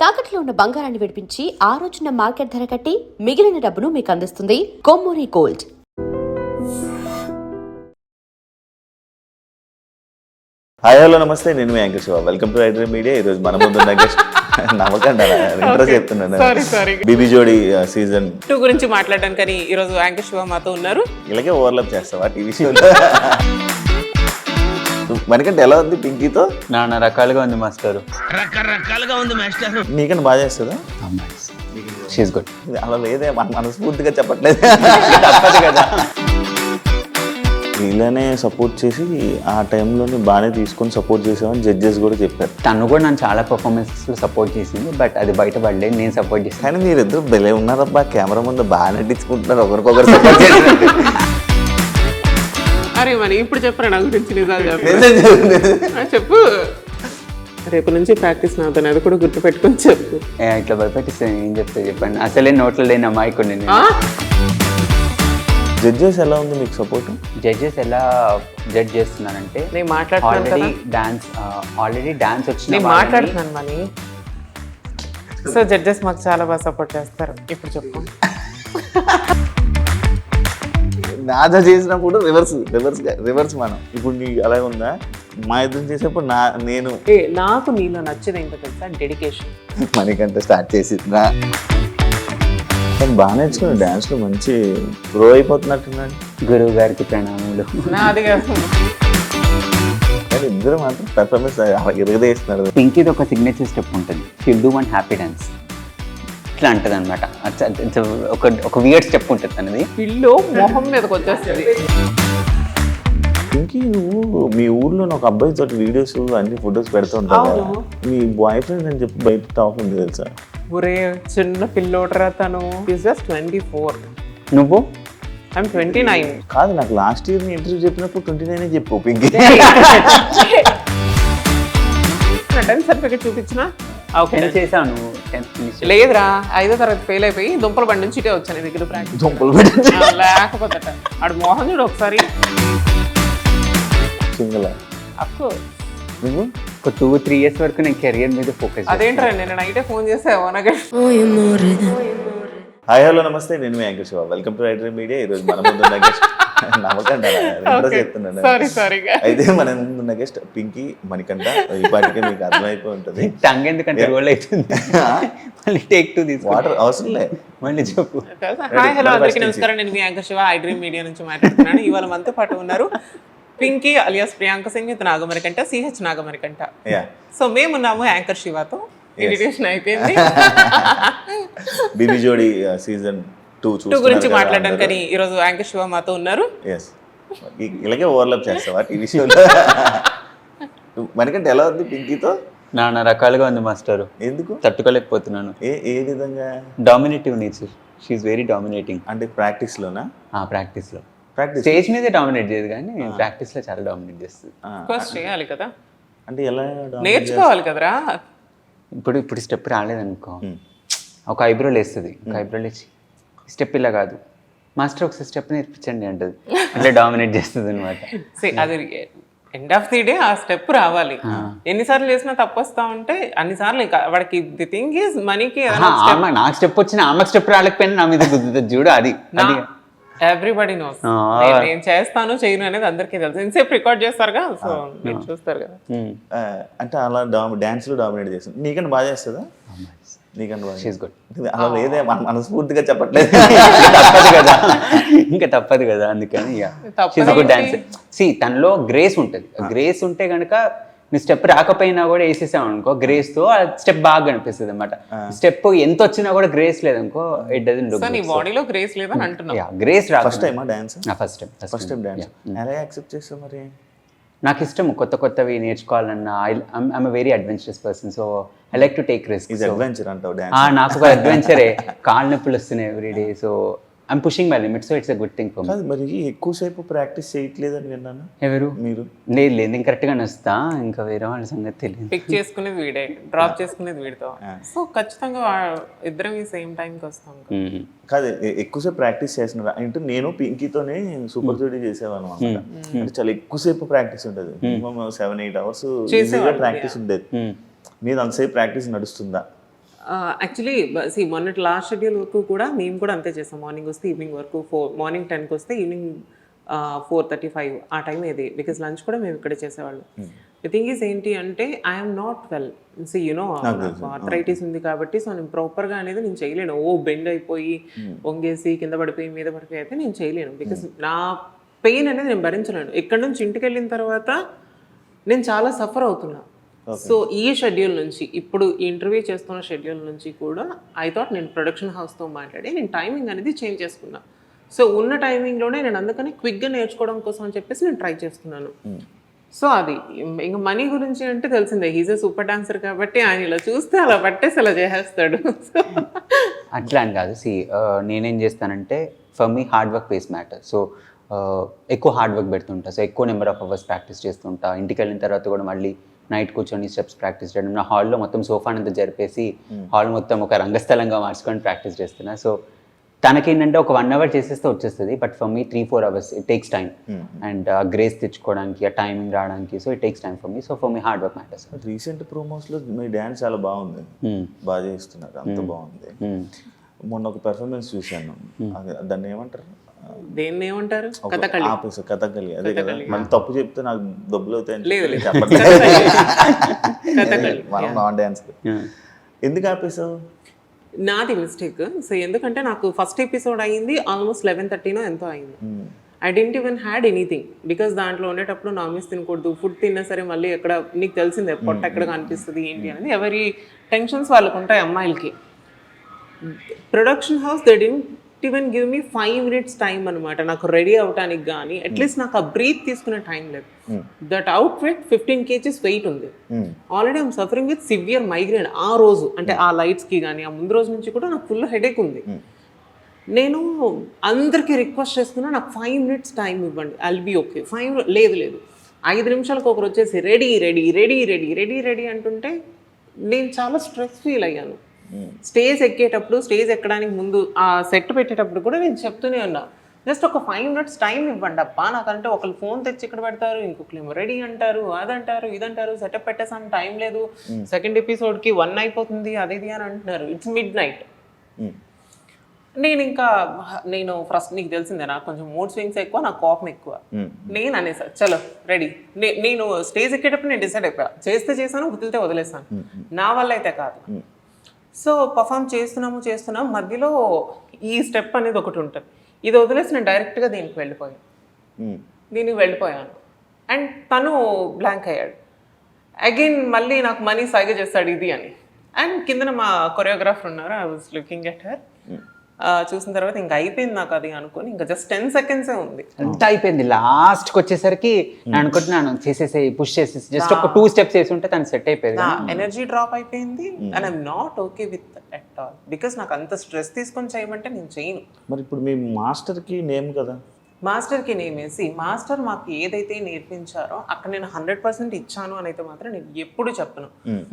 తాకట్లో ఉన్న బంగారాన్ని విడిపించి ఆ రోజున మార్కెట్ ధర కట్టి మిగిలిన డబ్బును మీకు అందిస్తుంది కొమ్మూరి గోల్డ్. హాయ్ హలో నమస్తే, నేను మీ anchor Shiva. Welcome to iDream media. ఈరోజు మన ముందు గెస్ట్ నమ్మకండి ఇంట్రెస్ట్ చెప్తున్నాను. బీబీ జోడి సీజన్ 2 గురించి మాట్లాడడానికి ఈరోజు యాంకర్ శివ మాతో ఉన్నారు. ఇలాగే ఓవర్లాప్ చేస్తావా టీవీ షోలో? మనకంటే ఎలా ఉంది పింకీతో? నాన్న రకాలుగా ఉంది మాస్టర్. రకరకాలుగా ఉంది మాస్టర్. నీకన్నా బాగా చేస్తుందా? She's good. అలా లేదే, మనస్ఫూర్తిగా చెప్పట్లేదు. తప్పదు కదా. ఇలానే సపోర్ట్ చేసి ఆ టైంలోనే బాగానే తీసుకొని సపోర్ట్ చేసామని జడ్జెస్ కూడా చెప్పారు. తను కూడా నన్ను చాలా పర్ఫార్మెన్సెస్లో సపోర్ట్ చేసింది, బట్ అది బయటపడలేదు. నేను సపోర్ట్ చేశాను. కానీ మీరిద్దరు భలే ఉన్నారబ్బా, కెమెరా ముందు బాగా నటించుకుంటున్నారు, ఒకరికొకరు సపోర్ట్ చేసినట్టు. అరే మరి ఇప్పుడు చెప్పరా నా గురించి నిజాలు చెప్పు. రేపు నుంచి ప్రాక్టీస్ అవుతాను, అది కూడా గుర్తు పెట్టుకొని చెప్పు. ఇట్లా భయపెట్టిస్తాను, ఏం చెప్తే చెప్పండి. అసలే నోట్లో లేని అమ్మాయికుని నేను. జడ్జెస్ ఎలా ఉంది మీకు సపోర్ట్? జడ్జెస్ ఎలా జడ్జ్ చేస్తున్నానంటే, నేను మాట్లాడుతున్నాను ఆల్రెడీ డాన్స్ వచ్చిన నేను మాట్లాడుతున్నాను మనీ. సో జడ్జెస్ మాకు చాలా బాగా సపోర్ట్ చేస్తారు. ఇప్పుడు చెప్పు. నాదా చేసినప్పుడు రివర్స్ మనం. ఇప్పుడు నీకు అలాగే ఉందా? మా ఇద్దరు చేసేప్పుడు నేను నాకు నీలో నచ్చేది ఏంటో తెలుసా? డెడికేషన్. మనకంటే స్టార్ట్ చేసిందా? బాగా నేర్చుకున్నాను డాన్స్లో, మంచి గ్రో అయిపోతున్నట్టున్నాడు. గురువు గారికి ప్రణామాలు. అది కాదు, కానీ ఇద్దరు మాత్రం పెర్ఫార్మెన్స్ ఎరగదేస్తున్నారు. పింకీది ఒక సిగ్నేచర్ స్టెప్ ఉంటుంది, షిల్ డూ వన్ హ్యాపీ డాన్స్. ఇట్లా అంటది అనమాట. ఒక వియర్డ్ స్టెప్ ఉంటుంది తనది. పిల్లో మొహం మీదకి వచ్చేస్తుంది. ఇంకే నువ్వు మీ ఊర్లో ఒక అబ్బాయి తోటి వీడియోస్ అన్ని ఫొటోస్ పెడుతూ ఉంటావు. మీ బాయ్ ఫ్రెండ్ అని చెప్పి బయట టాక్ ఉంది తెలుసా? ఒరే చిన్న పిల్లోటరా తను. జస్ట్ 24. నువ్వు? ఐఎమ్ 29. కాదు, నాకు లాస్ట్ ఇయర్ నీ ఇంటర్వ్యూ చెప్పినప్పుడు 29 చెప్పు పింకీ. నా 10th సర్టిఫికేట్ చూపించినా చేశాను. లేదురా, 5వ తరగతి ఫెయిల్ అయిపోయి దుంపల బండి నుంచి ఇటే వచ్చాను నీ దగ్గర ప్రాక్టీస్. దుంపలు లేకపోతే ఆడు మోహన్ చూడు ఒకసారి. Single of course. నువ్వు ఒక 2-3 years వరకు నేను కెరియర్ మీద ఫోకస్. అదేంట్రా, నేను నైటే ఫోన్ చేసావు నాకు. హాయ్ హలో నమస్తే, నేను మీ anchor Shiva. Welcome to iDream media. ఈరోజు మన ముందు గెస్ట్ నమ్మకండి ఇంట్రెస్ట్ చెప్తున్నాను. అయితే మన ముందున్న గెస్ట్ పింకీ మణికంఠ. ఈ పాటికే మీకు అర్థమైపోయి ఉంటుంది. టంగ్ ఎందుకంటే రోల్ అవుతుంది. మళ్ళీ టేక్ 2 తీసుకో. వాటర్ అవసరం లే, మళ్ళీ చెప్పు. హాయ్ హలో అందరికీ నమస్కారం, నేను మీ యాంకర్ శివ ఐడ్రీమ్ మీడియా నుంచి మాట్లాడుతున్నాను. ఇవాళ మనతో పాటు ఉన్నారు Pinky alias Priyanka Singh with Nagamarikanta, CH Nagamarikanta. So మేమున్నాము యాంకర్ శివతో. ఇన్విటేషన్ అయిపోయింది. బీబీ జోడి సీజన్ 2 గురించి మాట్లాడడానికి ఈరోజు యాంకర్ శివ మాతో ఉన్నారు. ఇలాగే ఓవర్లాప్ చేస్తావా టీవీ షోలో? మనకంటే ఎలా ఉంది పింకీతో? నాన్న రకాలుగా ఉంది మాస్టర్. ఎందుకు తట్టుకోలేకపోతున్నాను. ఏ విధంగా? Dominative nature. She's very dominating. అంటే ప్రాక్టీస్ లోనా? ప్రాక్టీస్లో. స్టేజ్ మీదే డామినేట్ చేయదు, కానీ ప్రాక్టీస్ లో చాలా డామినేట్ చేస్తుంది. ఫస్ట్ చేయాలి కదా, అంటే ఎలా నేర్చుకోవాలి కదరా. ఇప్పుడు స్టెప్ రాలేదనుకో, ఒక ఐబ్రో లేస్తుంది. ఒక ఐబ్రో లేచి స్టెప్ ఇలా కాదు మాస్టర్ ఒకసారి స్టెప్ నేర్పించండి అంటది. అట్లా డామినేట్ చేస్తుంది అనమాట. అది ఎండ్ ఆఫ్ ది డే ఆ స్టెప్ రావాలి. ఎన్నిసార్లు చేసినా తప్పు వస్తా ఉంటే అన్నిసార్లు ఇంకా వాడికి ది థింగ్ ఈజ్ మనీకి. నాకు స్టెప్ వచ్చిన ఆమెకు స్టెప్ రాలేకపోయినా నా మీద గుద్దుతుంది చూడు. అది ఎవ్రీబడి నోస్. నేను చేస్తాను చేయను అనేది అందరికీ తెలుసు. ఇంతసేపు రికార్డ్ చేస్తారుగా, సో మీరు చూస్తారు కదా. అంటే అలా డాన్స్ లో డామినేట్ చేస్తుంది. నీకన్నా బాగా చేస్తుందా? నీకన్నా బాగా. అలా లేదే, మనస్ఫూర్తిగా చెప్పట్లేదు. తప్పదు కదా, ఇంకా తప్పదు కదా. అందుకని డాన్స్ తనలో గ్రేస్ ఉంటుంది. గ్రేస్ ఉంటే కనుక నీ స్టెప్ రాకపోయినా కూడా వేసేసావు అనుకో, గ్రేస్ తో ఆ స్టెప్ బాగా కనిపిస్తుంది అనమాట. స్టెప్ ఎంత వచ్చినా కూడా గ్రేస్ లేదనుకో, ఇట్ డజంట్ లుక్. నీ బాడీలో గ్రేస్ లేదని అంటున్నా. గ్రేస్ రా. First time dance? First time dance. ఎలా యాక్సెప్ట్ చేస్తావు మరి? నాకు ఇష్టం కొత్తవి నేర్చుకోవాలన్నా. I'm very adventurous person, so I like to take risk. Adventure అంటావు డాన్స్? నాకు ఒక అడ్వెంచరే. కాళ్ళు నొప్పులు వస్తున్నాయి everyday, so I'm pushing my limits, so it's a good thing for me. మరి ఎక్కువసేపు ప్రాక్టీస్ చేయట్లేదని విన్నాను. ఎవరు? మీరు? లేదు నేను కరెక్ట్గా నొస్తా, ఇంకా వేరే వాళ్ళ సంగతి తెలియదు. పిక్ చేసుకునేది వీడే, డ్రాప్ చేసుకునేది వీడితో. సో ఖచ్చితంగా ఇద్దరం ఈ సేమ్ టైంకి వస్తాం. కాదు, ఎక్కువసేపు ప్రాక్టీస్ చేస్తున్నారు అంటే నేను పింకీతోనే సూపర్ జోడీ చేసేవాళ్ళం అనమాట. అంటే చాలా ఎక్కువసేపు ప్రాక్టీస్ ఉంటుంది. మినిమం 7-8 hours ప్రాక్టీస్ ఉండేది. మీద అంతసేపు ప్రాక్టీస్ నడుస్తుందా? యాక్చువల్లీ మొన్నటి లాస్ట్ షెడ్యూల్ వరకు కూడా మేము కూడా అంతే చేస్తాం. మార్నింగ్ వస్తే ఈవినింగ్ వరకు మార్నింగ్ 10కి వస్తే ఈవినింగ్ 4:35 ఆ టైం ఏది, బికాస్ లంచ్ కూడా మేము ఇక్కడే చేసేవాళ్ళం. ది థింగ్ ఈజ్ ఏంటి అంటే ఐఎమ్ నాట్ వెల్, ఆర్థరైటిస్ ఉంది కాబట్టి సో నేను ప్రాపర్గా అనేది నేను చేయలేను. బెండ్ అయిపోయి వంగేసి కింద పడిపోయి మీద పడిపోయి అయితే నేను చేయలేను, బికాస్ నా పెయిన్ అనేది నేను భరించలేను. ఇక్కడ నుంచి ఇంటికి వెళ్ళిన తర్వాత నేను చాలా సఫర్ అవుతున్నా. సో ఈ షెడ్యూల్ నుంచి ఇప్పుడు ఇంటర్వ్యూ చేస్తున్న షెడ్యూల్ నుంచి కూడా ఐ థాట్ నేను ప్రొడక్షన్ హౌస్తో మాట్లాడి నేను టైమింగ్ అనేది చేంజ్ చేసుకున్నా. సో ఉన్న టైమింగ్లోనే నేను అందుకని క్విక్గా నేర్చుకోవడం కోసం అని చెప్పేసి నేను ట్రై చేస్తున్నాను. సో అది ఇంకా మనీ గురించి అంటే తెలిసిందే, హీజ్ ఏ సూపర్ డాన్సర్ కాబట్టి ఆయన ఇలా చూస్తే అలా పట్టేసి అలా చేసేస్తాడు. అట్లా అని కాదు. నేనేం చేస్తానంటే for me hard work pays matter. So ఎక్కువ హార్డ్ వర్క్ పెడుతుంటా. సో ఎక్కువ నెంబర్ ఆఫ్ అవర్స్ ప్రాక్టీస్ చేస్తుంటా. ఇంటికి వెళ్ళిన తర్వాత కూడా మళ్ళీ నైట్ కూర్చొని స్టెప్స్ ప్రాక్టీస్ చేయడం. నా హాల్లో మొత్తం సోఫానంతా జరిపేసి హాల్ మొత్తం ఒక రంగస్థలంగా మార్చుకొని ప్రాక్టీస్ చేస్తున్నా. సో తనకేంటంటే ఒక 1 hour చేసేస్తే వచ్చేస్తుంది, but for me 3-4 hours it takes time. And grace తెచ్చుకోవడానికి, ఆ టైమింగ్ రావడానికి, so it takes time for me. So for me hard work matters. Recent ప్రోమోస్లో మీ డ్యాన్స్ చాలా బాగుంది, బాగా చేస్తున్నారు, అంత బాగుంది. మొన్న ఒక పెర్ఫార్మెన్స్ చూశాను, దాన్ని ఏమంటారు, దేన్ని ఏమంటారు, కథకళి. అదే కదా, మళ్ళీ తప్పు చెప్తే నాకు డబ్బులు అవుతాయని మనం నాన్ డ్యాన్స్. ఎందుకు ఆపేసావు? నాది మిస్టేక్. సో ఎందుకంటే నాకు ఫస్ట్ ఎపిసోడ్ అయింది ఆల్మోస్ట్ 11:30 ఎంతో అయింది. I didn't even had anything, because దాంట్లో ఉండేటప్పుడు నాన్ వెజ్ తినకూడదు. ఫుడ్ తిన్నా సరే మళ్ళీ ఎక్కడ నీకు తెలిసిందే పొట్ట ఎక్కడ కనిపిస్తుంది ఏంటి అనేది, ఎవరి టెన్షన్స్ వాళ్ళకు ఉంటాయి అమ్మాయిలకి. Production house they didn't even give me 5 minutes time అనమాట నాకు రెడీ అవడానికి. కానీ అట్లీస్ట్ నాకు ఆ బ్రీత్ తీసుకునే టైం లేదు. That outfit 15 kgs weight ఉంది. Already I'm suffering with severe migraine ఆ రోజు, అంటే ఆ లైట్స్కి కానీ ఆ ముందు రోజు నుంచి కూడా నాకు ఫుల్ హెడేక్ ఉంది. నేను అందరికీ రిక్వెస్ట్ చేస్తున్నా, నాకు 5 minutes టైం ఇవ్వండి, ఐల్ బీ ఓకే. 5 లేదు 5 నిమిషాలకు ఒకరు వచ్చేసి ready ready ready ready ready ready అంటుంటే నేను చాలా స్ట్రెస్ ఫీల్ అయ్యాను. స్టేజ్ ఎక్కేటప్పుడు, స్టేజ్ ఎక్కడానికి ముందు ఆ సెట్ పెట్టేటప్పుడు కూడా నేను చెప్తూనే ఉన్నా, జస్ట్ ఒక 5 minutes టైం ఇవ్వండి అబ్బా. నాకంటే ఒకళ్ళు ఫోన్ తెచ్చి ఇక్కడ పెడతారు, ఇంకొకరు రెడీ అంటారు, అదంటారు ఇదంటారు, సెటప్ పెట్టేసాం, టైం లేదు, సెకండ్ ఎపిసోడ్కి 1 అయిపోతుంది, అదేది అని అంటున్నారు. It's midnight. నేను ఫస్ట్ నీకు తెలిసిందే నాకు కొంచెం మూడ్ స్వింగ్స్ ఎక్కువ, నాకు కోపం ఎక్కువ. నేను అనేసా చలో రెడీ. నేను స్టేజ్ ఎక్కేటప్పుడు నేను డిసైడ్ అయిపోయా, చేస్తే చేశాను, వదిలితే వదిలేసాను, నా వల్ల అయితే కాదు. సో పర్ఫామ్ చేస్తున్నాము, మధ్యలో ఈ స్టెప్ అనేది ఒకటి ఉంటుంది, ఇది వదిలేసి నేను డైరెక్ట్గా దీనికి వెళ్ళిపోయాను. అండ్ తను బ్లాంక్ అయ్యాడు. అగైన్ మళ్ళీ నాకు మనీ సైగ చేస్తాడు ఇది అని. అండ్ కిందన మా కొరియోగ్రాఫర్ ఉన్నారు, I was looking at her. చూసిన తర్వాత ఇంకా అయిపోయింది నాకు అది అనుకుని, ఇంకా జస్ట్ 10 seconds ఉంది, అంత అయిపోయింది. లాస్ట్కి వచ్చేసరికి నేను అనుకుంటున్నాను చేసేసి పుష్ చేసేసి జస్ట్ ఒక 2 steps వేసి ఉంటే తను సెట్ అయిపోయింది. ఎనర్జీ డ్రాప్ అయిపోయింది. And I'm not okay with at all, because నాకు అంత స్ట్రెస్ తీసుకొని చేయమంటే నేను చేయను. మరి ఇప్పుడు మీ మాస్టర్కి నేమ్ కదా, మాస్టర్కి నేమేసి మాస్టర్ మాకు ఏదైతే నేర్పించారో అక్కడ నేను 100% ఇచ్చాను అని అయితే మాత్రం నేను ఎప్పుడు చెప్పను.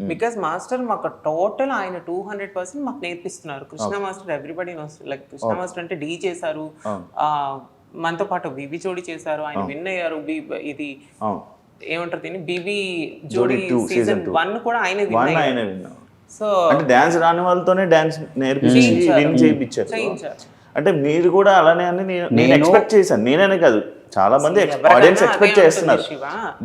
బికాస్ మాస్టర్ మాకు టోటల్ ఆయన 200% మాకు నేర్పిస్తున్నారు. Krishna master everybody knows, like Krishna master అంటే డీ చేశారు, మనతో పాటు బీబీ జోడీ చేశారు, ఆయన విన్ అయ్యారు. ఇది ఏమంటారు దీన్ని, బీబీ జోడీ సీజన్ 1 కూడా ఆయన విన్ అయ్యారు. సో అంటే డాన్స్ రాని వాళ్ళతోనే డాన్స్ నేర్పించి విన్ చేయించారు. అంటే మీరు కూడా అలానే అని నేను ఎక్స్పెక్ట్ చేశాను. నేనే కాదు, చాలా మంది ఆడియన్స్ ఎక్స్పెక్ట్ చేస్తున్నారు.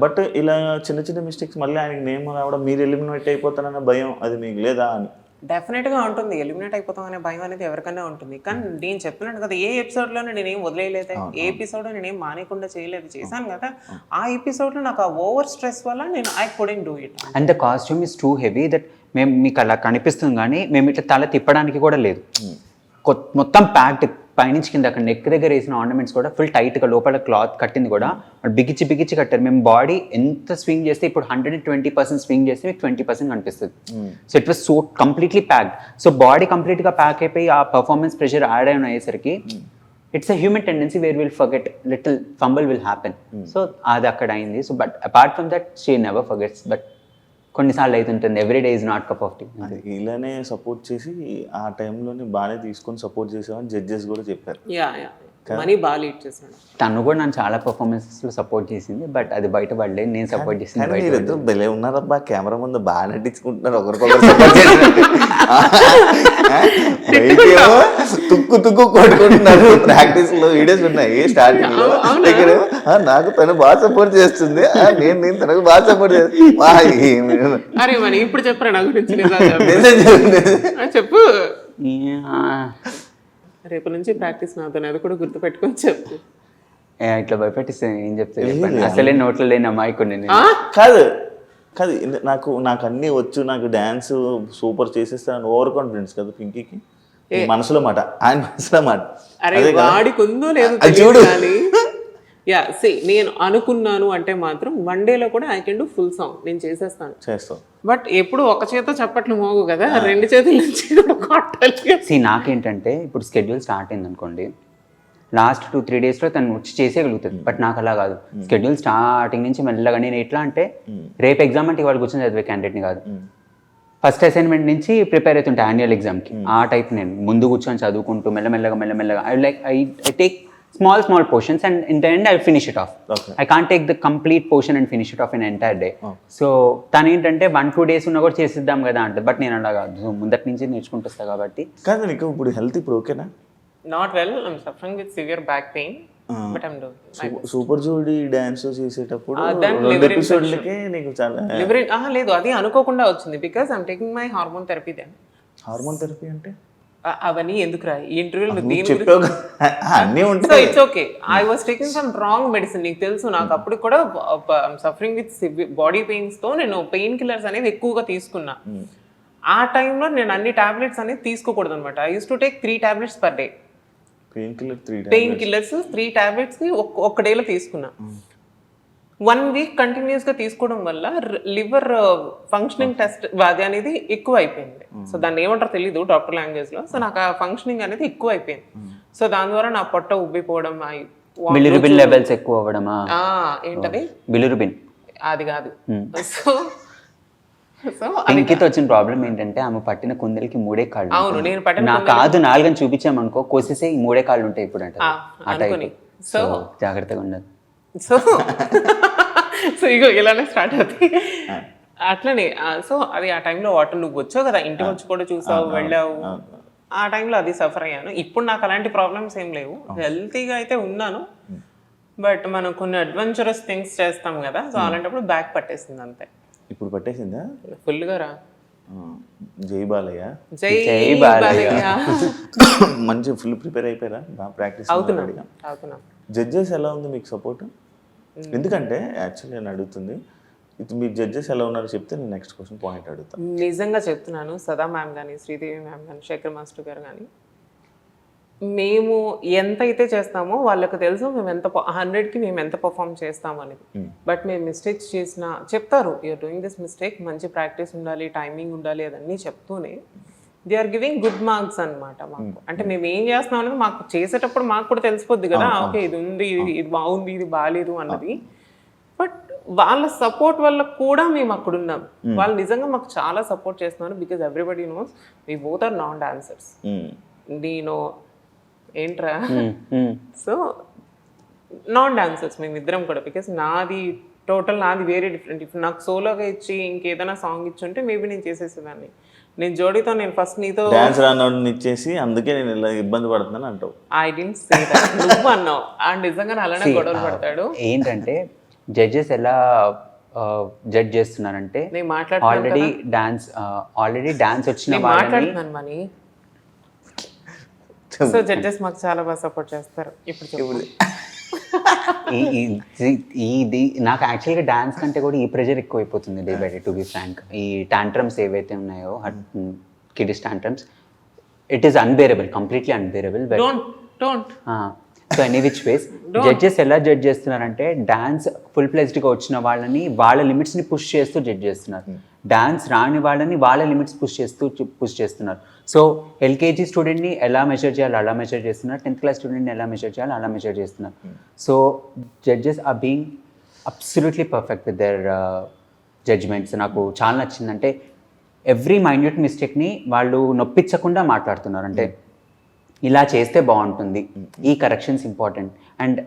బట్ ఇలా చిన్న చిన్న మిస్టేక్స్ మళ్ళీ ఆయనకి నేమ్ రావడం, మీరు ఎలిమినేట్ అయిపోతారన్న భయం అది మీకు లేదా అని? డెఫినెట్గా ఉంటుంది, ఎలిమినేట్ అయిపోతాం అనే భయం అనేది ఎవరికైనా ఉంటుంది. కానీ నేను చెప్పినాను కదా, ఏ ఎపిసోడ్లోనే నేనేం వదిలేయలేదు, ఏ ఎపిసోడ్ నేనేం మానేయకుండా చేశాను కదా. ఆ ఎపిసోడ్లో నాకు ఆ ఓవర్ స్ట్రెస్ వల్ల నేను I couldn't do it. And the costume is too heavy that మేము మీకు అలా కనిపిస్తుంది, కానీ మేము ఇట్లా తల తిప్పడానికి కూడా లేదు. మొత్తం ప్యాక్డ్ పైనుంచి కింద అక్కడ నెక్ దగ్గర వేసిన ఆర్నమెంట్స్ కూడా ఫుల్ టైట్గా, లోపల క్లాత్ కట్టింది కూడా బిగించి కట్టారు. మేము బాడీ ఎంత స్వింగ్ చేస్తే, ఇప్పుడు 120% స్వింగ్ చేస్తే మీకు 20% కనిపిస్తుంది. So it was so completely packed. So body కంప్లీట్గా ప్యాక్ అయిపోయి ఆ పర్ఫార్మెన్స్ ప్రెషర్ యాడ్ అయిన అయ్యేసరికి it's a human tendency where will forget, little fumble will happen. So అది అక్కడ అయింది. So but apart from that she never forgets. But కొన్నిసార్లు అవుతుంటుంది, every day is not cup of tea. ఇలానే support చేసి ఆ టైంలోనే బాగానే తీసుకొని సపోర్ట్ చేసామని జడ్జెస్ కూడా చెప్పారు. మనీ బాగా లీడ్ చేశాడు. తను కూడా నన్ను చాలా పర్ఫార్మెన్సెస్ లో సపోర్ట్ చేసింది, బట్ అది బయట పడలేదు. నేను సపోర్ట్ చేసింది కానీ బయట మీరిద్దరు భలే ఉన్నారబ్బా, కెమెరా ముందు బాగా నటించుకుంటున్నారు ఒకరికొకరు support చేసినట్టు. బయటేమో తుక్కు తుక్కు కొట్టుకుంటున్నారు. ప్రాక్టీస్ లో వీడియోస్ ఉన్నాయి స్టార్టింగ్ లో, దగ్గర నాకు తను బాగా సపోర్ట్ చేస్తుంది, నేను తనకు బాగా సపోర్ట్ చేస్తాను. అరే మరి ఇప్పుడు చెప్పరా నా గురించి చెప్పు. రేపు నుంచి ప్రాక్టీస్ నాతో, అది కూడా గుర్తు పెట్టుకొని చెప్పు. ఇట్లా భయపెట్టిస్తే ఏం చెప్తా చెప్పండి. అసలే నోట్లో లేని అమ్మాయికుని కాదు కాదు, నాకు అన్నీ వచ్చు, నాకు డ్యాన్స్ సూపర్ చేసేస్తాను ఓవర్ కాన్ఫిడెన్స్ కదా పింకీకి. మనసులో మాట, ఆయన మనసులో మాట. అరే వాడికి ఉందో లేదో చూడు కానీ యా సి నేను అనుకున్నాను అంటే మాత్రం వన్ డేలో కూడా I can do full song నేను చేసేస్తాను. చేస్తాం. బట్ ఎప్పుడు ఒక చేత చప్పట్లు మోగు కదా, రెండు చేతుల నుంచి కూడా కొట్టాలి. నాకేంటంటే ఇప్పుడు స్కెడ్యూల్ స్టార్ట్ అయింది అనుకోండి, లాస్ట్ 2-3 డేస్లో తను వచ్చి చేసేయగలుగుతుంది. బట్ నాకు అలా కాదు, స్కెడ్యూల్ స్టార్టింగ్ నుంచి మెల్లగా. నేను ఎట్లా అంటే రేపు ఎగ్జామ్ అంటే ఇవాళ కూర్చొని చదివే క్యాండిడేట్ని కాదు. ఫస్ట్ అసైన్మెంట్ నుంచి ప్రిపేర్ అవుతుంటే యాన్యువల్ ఎగ్జామ్కి, ఆ టైప్ నేను ముందు కూర్చొని చదువుకుంటూ మెల్లమెల్లగా I take small portions and in the end I'll finish it off. Okay. I can't take the complete portion and finish it off in an entire day. So తను ఏంటంటే 1-2 days ఉన్నా కూడా చేసిద్దాం కదా అంటే, బట్ నేను అలా కాదు, సో ముందటి నుంచి నేర్చుకుంటూ వస్తా కాబట్టి. కాదు నీకు ఇప్పుడు హెల్త్ ఇప్పుడు ఓకేనా? Not well, I'm suffering with severe back pain, but I'm doing. Super జోడీ డాన్స్ చేసేటప్పుడు దాని 2 ఎపిసోడ్లకే నీకు చాలా లేదు, అది అనుకోకుండా వచ్చింది. Because I'm taking my hormone therapy. Then hormone therapy అంటే అవన్నీ ఎందుకు రా ఈ ఇంటర్వ్యూలో అన్నీ సో ఉంటాయి. It's okay. I was taking some wrong medicine. నీకు తెలుసు, నాకు అప్పుడు కూడా సఫరింగ్ విత్ బాడీ పెయిన్స్ తో నేను పెయిన్ కిల్లర్స్ అనేది ఎక్కువగా తీసుకున్నా. ఆ టైంలో నేను అన్ని టాబ్లెట్స్ అనేది తీసుకోకూడదు అనమాట. I use to take 3 tablets per day. Pain killers 3 tablets ని ఒక్క డేలో తీసుకున్నా. 1 week కంటిన్యూస్గా తీసుకోవడం వల్ల లివర్ ఫంక్షనింగ్ టెస్ట్ అది అనేది ఎక్కువ అయిపోయింది. సో దాన్ని ఏమంటారో తెలీదు డాక్టర్ లాంగ్వేజ్లో. సో నాకు ఆ ఫంక్షనింగ్ అనేది ఎక్కువ అయిపోయింది. సో దాని ద్వారా నా పొట్ట ఉబ్బిపోవడం, బిలిరుబిన్ లెవెల్స్ ఎక్కువ అవ్వడమా? ఏంటది బిలిరుబిన్ అది కాదు. సో పింకీతో వచ్చిన ప్రాబ్లం ఏంటంటే ఆమె పట్టిన కుందలకి 3 కాళ్ళు. అవును, నేను పట్టిన నాకు కాదు 4 అని చూపించామనుకో, కోసేసే 3 కాళ్ళు ఉంటాయి ఇప్పుడు అంటే ఆ టైప్. సో జాగ్రత్తగా ఉండదు. సో ఇగో ఇలానే స్టార్ట్ అవుతాయి అట్లనే. సో అది ఆ టైంలో వాటర్ నువ్వు వచ్చావు కదా, ఇంటికి వచ్చి కూడా చూసావు, వెళ్ళావు. ఆ టైంలో అది సఫర్ అయ్యాను. ఇప్పుడు నాకు అలాంటి ప్రాబ్లమ్స్ ఏం లేవు, హెల్తీగా అయితే ఉన్నాను. బట్ మనం కొన్ని అడ్వెంచరస్ థింగ్స్ చేస్తాం కదా, సో అలాంటప్పుడు బ్యాక్ పట్టేసింది అంతే. ఇప్పుడు పట్టేసిందా ఫుల్గా రా. జై బాలయ్య, జై బాలయ్య. మంచి ఫుల్ ప్రిపేర్ అయిపోయారా? బాగా ప్రాక్టీస్ అవుతున్నా. జడ్జెస్ ఎలా ఉంది మీకు సపోర్ట్? ఎందుకంటే యాక్చువల్లీ నేను అడుగుతుంది, ఇప్పుడు మీ జడ్జెస్ ఎలా ఉన్నారో చెప్తే నేను నెక్స్ట్ క్వశ్చన్ పాయింట్ అడుగుతాను. నిజంగా చెప్తున్నాను, సదా మ్యామ్ కానీ, శ్రీదేవి మ్యామ్ కానీ, శేఖర్ మాస్టర్ గారు కానీ, మేము ఎంత అయితే చేస్తామో వాళ్ళకి తెలుసు మేము ఎంత 100కి మేము ఎంత పర్ఫామ్ చేస్తాము అనేది. బట్ మేము మిస్టేక్స్ చేసినా చెప్తారు, యూఆర్ డూయింగ్ దిస్ మిస్టేక్, మంచి ప్రాక్టీస్ ఉండాలి, టైమింగ్ ఉండాలి, అదన్నీ చెప్తూనే they are giving good marks అనమాట మాకు. అంటే మేము ఏం చేస్తున్నాం అనేది మాకు చేసేటప్పుడు మాకు కూడా తెలిసిపోద్ది కదా, ఓకే ఇది ఉంది, ఇది బాగుంది, ఇది బాగాలేదు అన్నది. బట్ వాళ్ళ సపోర్ట్ వల్ల కూడా మేము అక్కడ ఉన్నాం. వాళ్ళు నిజంగా మాకు చాలా సపోర్ట్ చేస్తున్నారు. Because everybody knows we both are non dancers. నేను ఏంట్రా, సో నాన్ డాన్సర్స్ మేమిద్దరం కూడా. బికాస్ నాది వేరే డిఫరెంట్. ఇప్పుడు నాకు సోలోగా ఇచ్చి ఇంకేదైనా సాంగ్ ఇచ్చుంటే మేబీ నేను చేసేసేదాన్ని. నేను జోడీతో నేను ఫస్ట్ నీతో డాన్స్ రానోడిని ఇచ్చేసి అందుకే నేను ఇలా ఇబ్బంది పడుతున్నాను అంటావు. ఐ డిడ్ంట్ సే దట్, నువ్వు అన్నావు. అండ్ నిజంగా అలానే గొడవలు పడతాడు. ఏంటంటే జడ్జెస్ ఎలా జడ్జ్ చేస్తున్నారంటే, ఆల్రెడీ డాన్స్ వచ్చిన మాట్లాడుతున్నాను మనీ. సో జడ్జెస్ మాకు చాలా బాగా సపోర్ట్ చేస్తారు. ఇప్పుడు ఇది నాకు యాక్చువల్గా డాన్స్ కంటే కూడా ఈ ప్రెషర్ ఎక్కువ అయిపోతుంది day by day, to be frank. ఈ టాంట్రమ్స్ ఏవైతే ఉన్నాయో, kids tantrums, it is unbearable, completely unbearable. So any which ways judges ఎలా జడ్జ్ చేస్తున్నారంటే, డాన్స్ ఫుల్ ప్లెజ్డ్గా వచ్చిన వాళ్ళని వాళ్ళ లిమిట్స్ని పుష్ చేస్తూ జడ్జ్ చేస్తున్నారు. డాన్స్ రాని వాళ్ళని వాళ్ళ లిమిట్స్ పుష్ చేస్తున్నారు. సో ఎల్కేజీ స్టూడెంట్ని ఎలా మెజర్ చేయాలి అలా మెజర్ చేస్తున్నారు, 10th క్లాస్ స్టూడెంట్ని ఎలా మెజర్ చేయాలి అలా మెజర్ చేస్తున్నారు. So judges are being absolutely perfect with their judgements. నాకు చాలా నచ్చిందంటే ఎవ్రీ మైన్యూట్ మిస్టేక్ని వాళ్ళు నొప్పించకుండా మాట్లాడుతున్నారు. అంటే ఇలా చేస్తే బాగుంటుంది, ఈ కరెక్షన్స్ ఇంపార్టెంట్, అండ్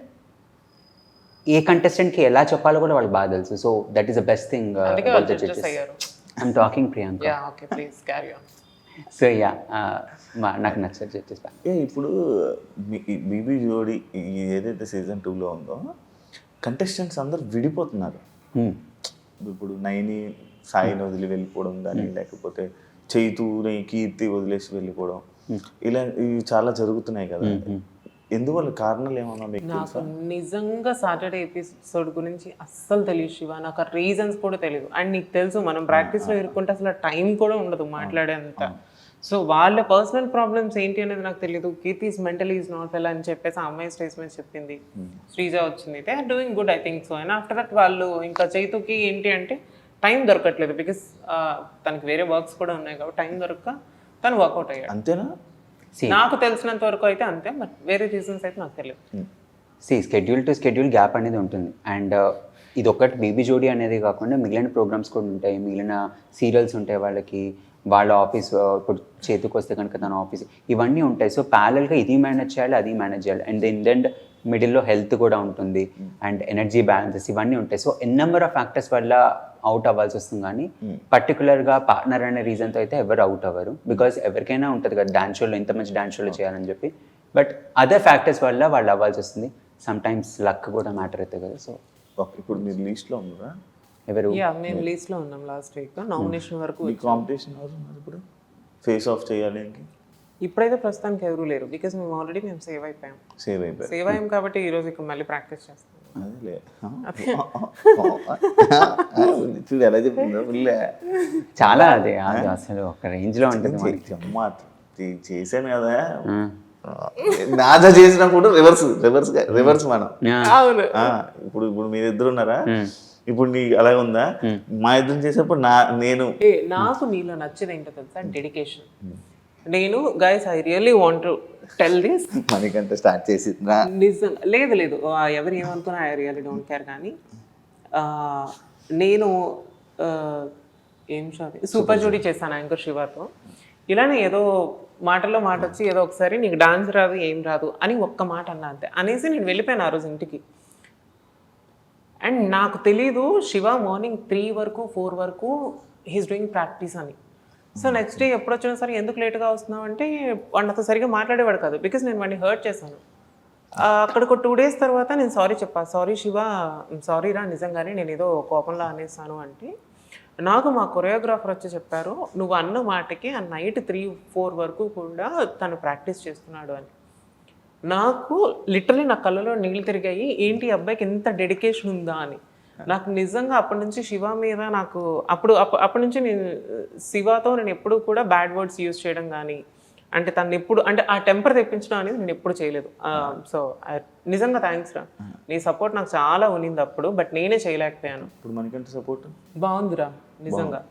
ఏ కంటెస్టెంట్కి ఎలా చెప్పాలో కూడా వాళ్ళకి బాగా తెలుసు. So that is the best thing. అందుకే వాళ్ళు judges అయ్యారు. I'm talking Priyanka. Yeah okay please carry on. So yeah నాకు నచ్చదు జడ్జెస్. ఇప్పుడు బీబీ జోడి ఏదైతే సీజన్ 2లో ఉందో కంటెస్టెంట్స్ అందరు విడిపోతున్నారు. ఇప్పుడు నైని సాయిని వదిలి వెళ్ళిపోవడం కానీ, లేకపోతే చైతూని కీర్తి వదిలేసి వెళ్ళిపోవడం, ఇలా ఇవి చాలా జరుగుతున్నాయి కదా. ఎందువల్ల కారణాలు ఏమన్నా మీకు నాకు నిజంగా సాటర్డే ఎపిసోడ్ గురించి అస్సలు తెలియదు శివ. నాకు ఆ రీజన్స్ కూడా తెలియదు. అండ్ నీకు తెలుసు మనం ప్రాక్టీస్లో ఇరుక్కుంటే అసలు టైం కూడా ఉండదు మాట్లాడేంత. సో వాళ్ళ పర్సనల్ ప్రాబ్లమ్స్ ఏంటి అనేది నాకు తెలియదు. Keerthi is mentally is not well అని చెప్పేసి ఆ అమ్మాయి స్టేజ్ మీద చెప్పింది. శ్రీజ వచ్చింది, they are doing good I think so. And after that వాళ్ళు ఇంకా చైతుకి ఏంటి అంటే టైం దొరకట్లేదు, బికాస్ తనకి వేరే వర్క్స్ కూడా ఉన్నాయి కాబట్టి టైం దొరక్క తను వర్కౌట్ అయ్యాడు. అంతేనా? నాకు తెలిసినంత వరకు అయితే అంతే, బట్ వేరే రీజన్స్ అయితే నాకు తెలియదు. స్కెడ్యూల్ టు స్కెడ్యూల్ గ్యాప్ అనేది ఉంటుంది. అండ్ ఇది ఒకటి బేబీ జోడీ అనేది కాకుండా మిగిలిన ప్రోగ్రామ్స్ కూడా ఉంటాయి, మిగిలిన సీరియల్స్ ఉంటాయి వాళ్ళకి, వాళ్ళ ఆఫీస్ ఇప్పుడు చేతికి వస్తే కనుక తన ఆఫీస్, ఇవన్నీ ఉంటాయి. సో ప్యారల్గా ఇది మేనేజ్ చేయాలి, అది మేనేజ్ చేయాలి. అండ్ దెన్ మిడిల్లో హెల్త్ కూడా ఉంటుంది, అండ్ ఎనర్జీ బ్యాలెన్సెస్ ఇవన్నీ ఉంటాయి. So n number of factors వల్ల అవుట్ అవ్వాల్సి వస్తుంది. కానీ పర్టికులర్గా పార్ట్నర్ అనే రీజన్తో అయితే ఎవరు అవుట్ అవ్వరు. బికాజ్ ఎవరికైనా ఉంటుంది కదా డాన్స్ షోలో ఇంత మంచి డాన్స్ షోలో చేయాలని చెప్పి. బట్ అదర్ ఫ్యాక్టర్స్ వల్ల వాళ్ళు అవ్వాల్సి వస్తుంది. సమ్ టైమ్స్ లక్ కూడా మ్యాటర్ అవుతుంది కదా. సో ఇప్పుడు మీరు లీస్ట్లో ఉన్నారా? ఎవరు? యా మేము లీస్ట్లో ఉన్నాం లాస్ట్ వీక్. నామినేషన్ వరకు కాంపిటీషన్ ఇప్పుడు ఫేస్ ఆఫ్ చేయాలి. ఇప్పుడైతే ప్రస్తుతానికి ఎవరు లేరు, బికాస్ మేము ఆల్రెడీ సేవ్ అయిపోయాం. సేవ్ అయ్యాం కాబట్టి ఈరోజు ఇక మళ్ళీ ప్రాక్టీస్ చేస్తాం. చూడు ఎలా చెప్తుందో చాలా అదే అసలు ఒక రేంజ్లో ఉంటుంది. చేశాను కదా నాజా చేసినప్పుడు రివర్స్ మనం. ఇప్పుడు మీరిద్దరు ఉన్నారా, ఇప్పుడు నీ అలాగే ఉందా? మా ఇద్దరు చేసేప్పుడు నాకు నీలో నచ్చేది ఏంటో తెలుసా? డెడికేషన్. నేను guys I really want to tell this, మనకంటే స్టార్ట్ చేసి నిజంగా లేదు ఎవరు ఏమనుకున్నా ఐ రియల్లీ డోంట్ కేర్. కానీ నేను సూపర్ జోడీ చేశాను యాంకర్ శివతో. ఇలానే ఏదో మాటల్లో మాట వచ్చి ఏదో ఒకసారి నీకు డాన్స్ రాదు ఏం రాదు అని ఒక్క మాట అన్నా అంతే అనేసి నేను వెళ్ళిపోయాను ఆ రోజు ఇంటికి. అండ్ నాకు తెలీదు శివ మార్నింగ్ 3 వరకు 4 వరకు హీస్ డూయింగ్ ప్రాక్టీస్ అని. సో నెక్స్ట్ డే ఎప్పుడు వచ్చినా సరే ఎందుకు లేట్గా వస్తున్నావు అంటే వాడు నాతో సరిగ్గా మాట్లాడేవాడు కాదు, బికాస్ నేను వాడిని హర్ట్ చేశాను. అక్కడికి 2 days తర్వాత నేను సారీ చెప్పాను. సారీ శివ, సారీ రా, నిజంగానే నేను ఏదో కోపంలో అనేసాను అంటే నాకు మా కొరియోగ్రాఫర్ వచ్చి చెప్పారు, నువ్వు అన్న మాటకి ఆ నైట్ 3-4 వరకు కూడా తను ప్రాక్టీస్ చేస్తున్నాడు అని. నాకు లిటరలీ నా కళ్ళలో నీళ్ళు తిరిగాయి, ఏంటి అబ్బాయికి ఎంత డెడికేషన్ ఉందా అని. నాకు నిజంగా అప్పటి నుంచి శివ మీద నాకు అప్పటి నుంచి నేను శివతో నేను ఎప్పుడు కూడా బ్యాడ్ వర్డ్స్ యూజ్ చేయడం కానీ, అంటే తను ఎప్పుడు అంటే ఆ టెంపర్ తెప్పించడం అనేది నేను ఎప్పుడు చేయలేదు. సో నిజంగా థ్యాంక్స్ రా, నీ సపోర్ట్ నాకు చాలా ఉన్నింది అప్పుడు, బట్ నేనే చేయలేకపోయాను. ఇప్పుడు మనకంటే సపోర్ట్ బాగుందిరా నిజంగా.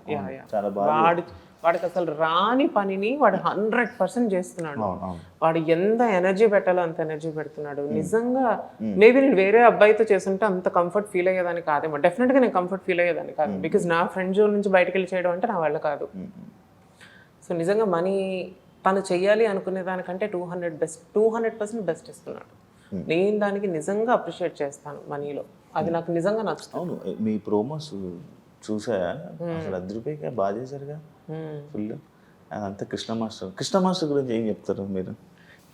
వాడికి అసలు రాని పనిని వాడు 100% చేస్తున్నాడు. వాడు ఎంత ఎనర్జీ పెట్టాలో అంత ఎనర్జీ పెడుతున్నాడు. నిజంగా మేబీ నేను వేరే అబ్బాయితో చేస్తుంటే అంత కంఫర్ట్ ఫీల్ అయ్యేదాన్ని కాదేమో. డెఫినెట్గా నేను కంఫర్ట్ ఫీల్ అయ్యేదాన్ని కాదు, బికాజ్ నా ఫ్రెండ్ జోన్ నుంచి బయటకు వెళ్ళి చేయడం అంటే నా వల్ల కాదు. సో నిజంగా మనీ తను చెయ్యాలి అనుకునే దానికంటే 200% బెస్ట్ ఇస్తున్నాడు. నేను దానికి నిజంగా అప్రిషియేట్ చేస్తాను మనీలో. అది నాకు నిజంగా నచ్చుతుంది. అవును, మీ ప్రోమోస్ చూసా అసలు 10 రూపాయలకే బాగా చేశారుగా ఫుల్. అదంతా కృష్ణ మాస్టర్ గురించి ఏం చెప్తారు మీరు?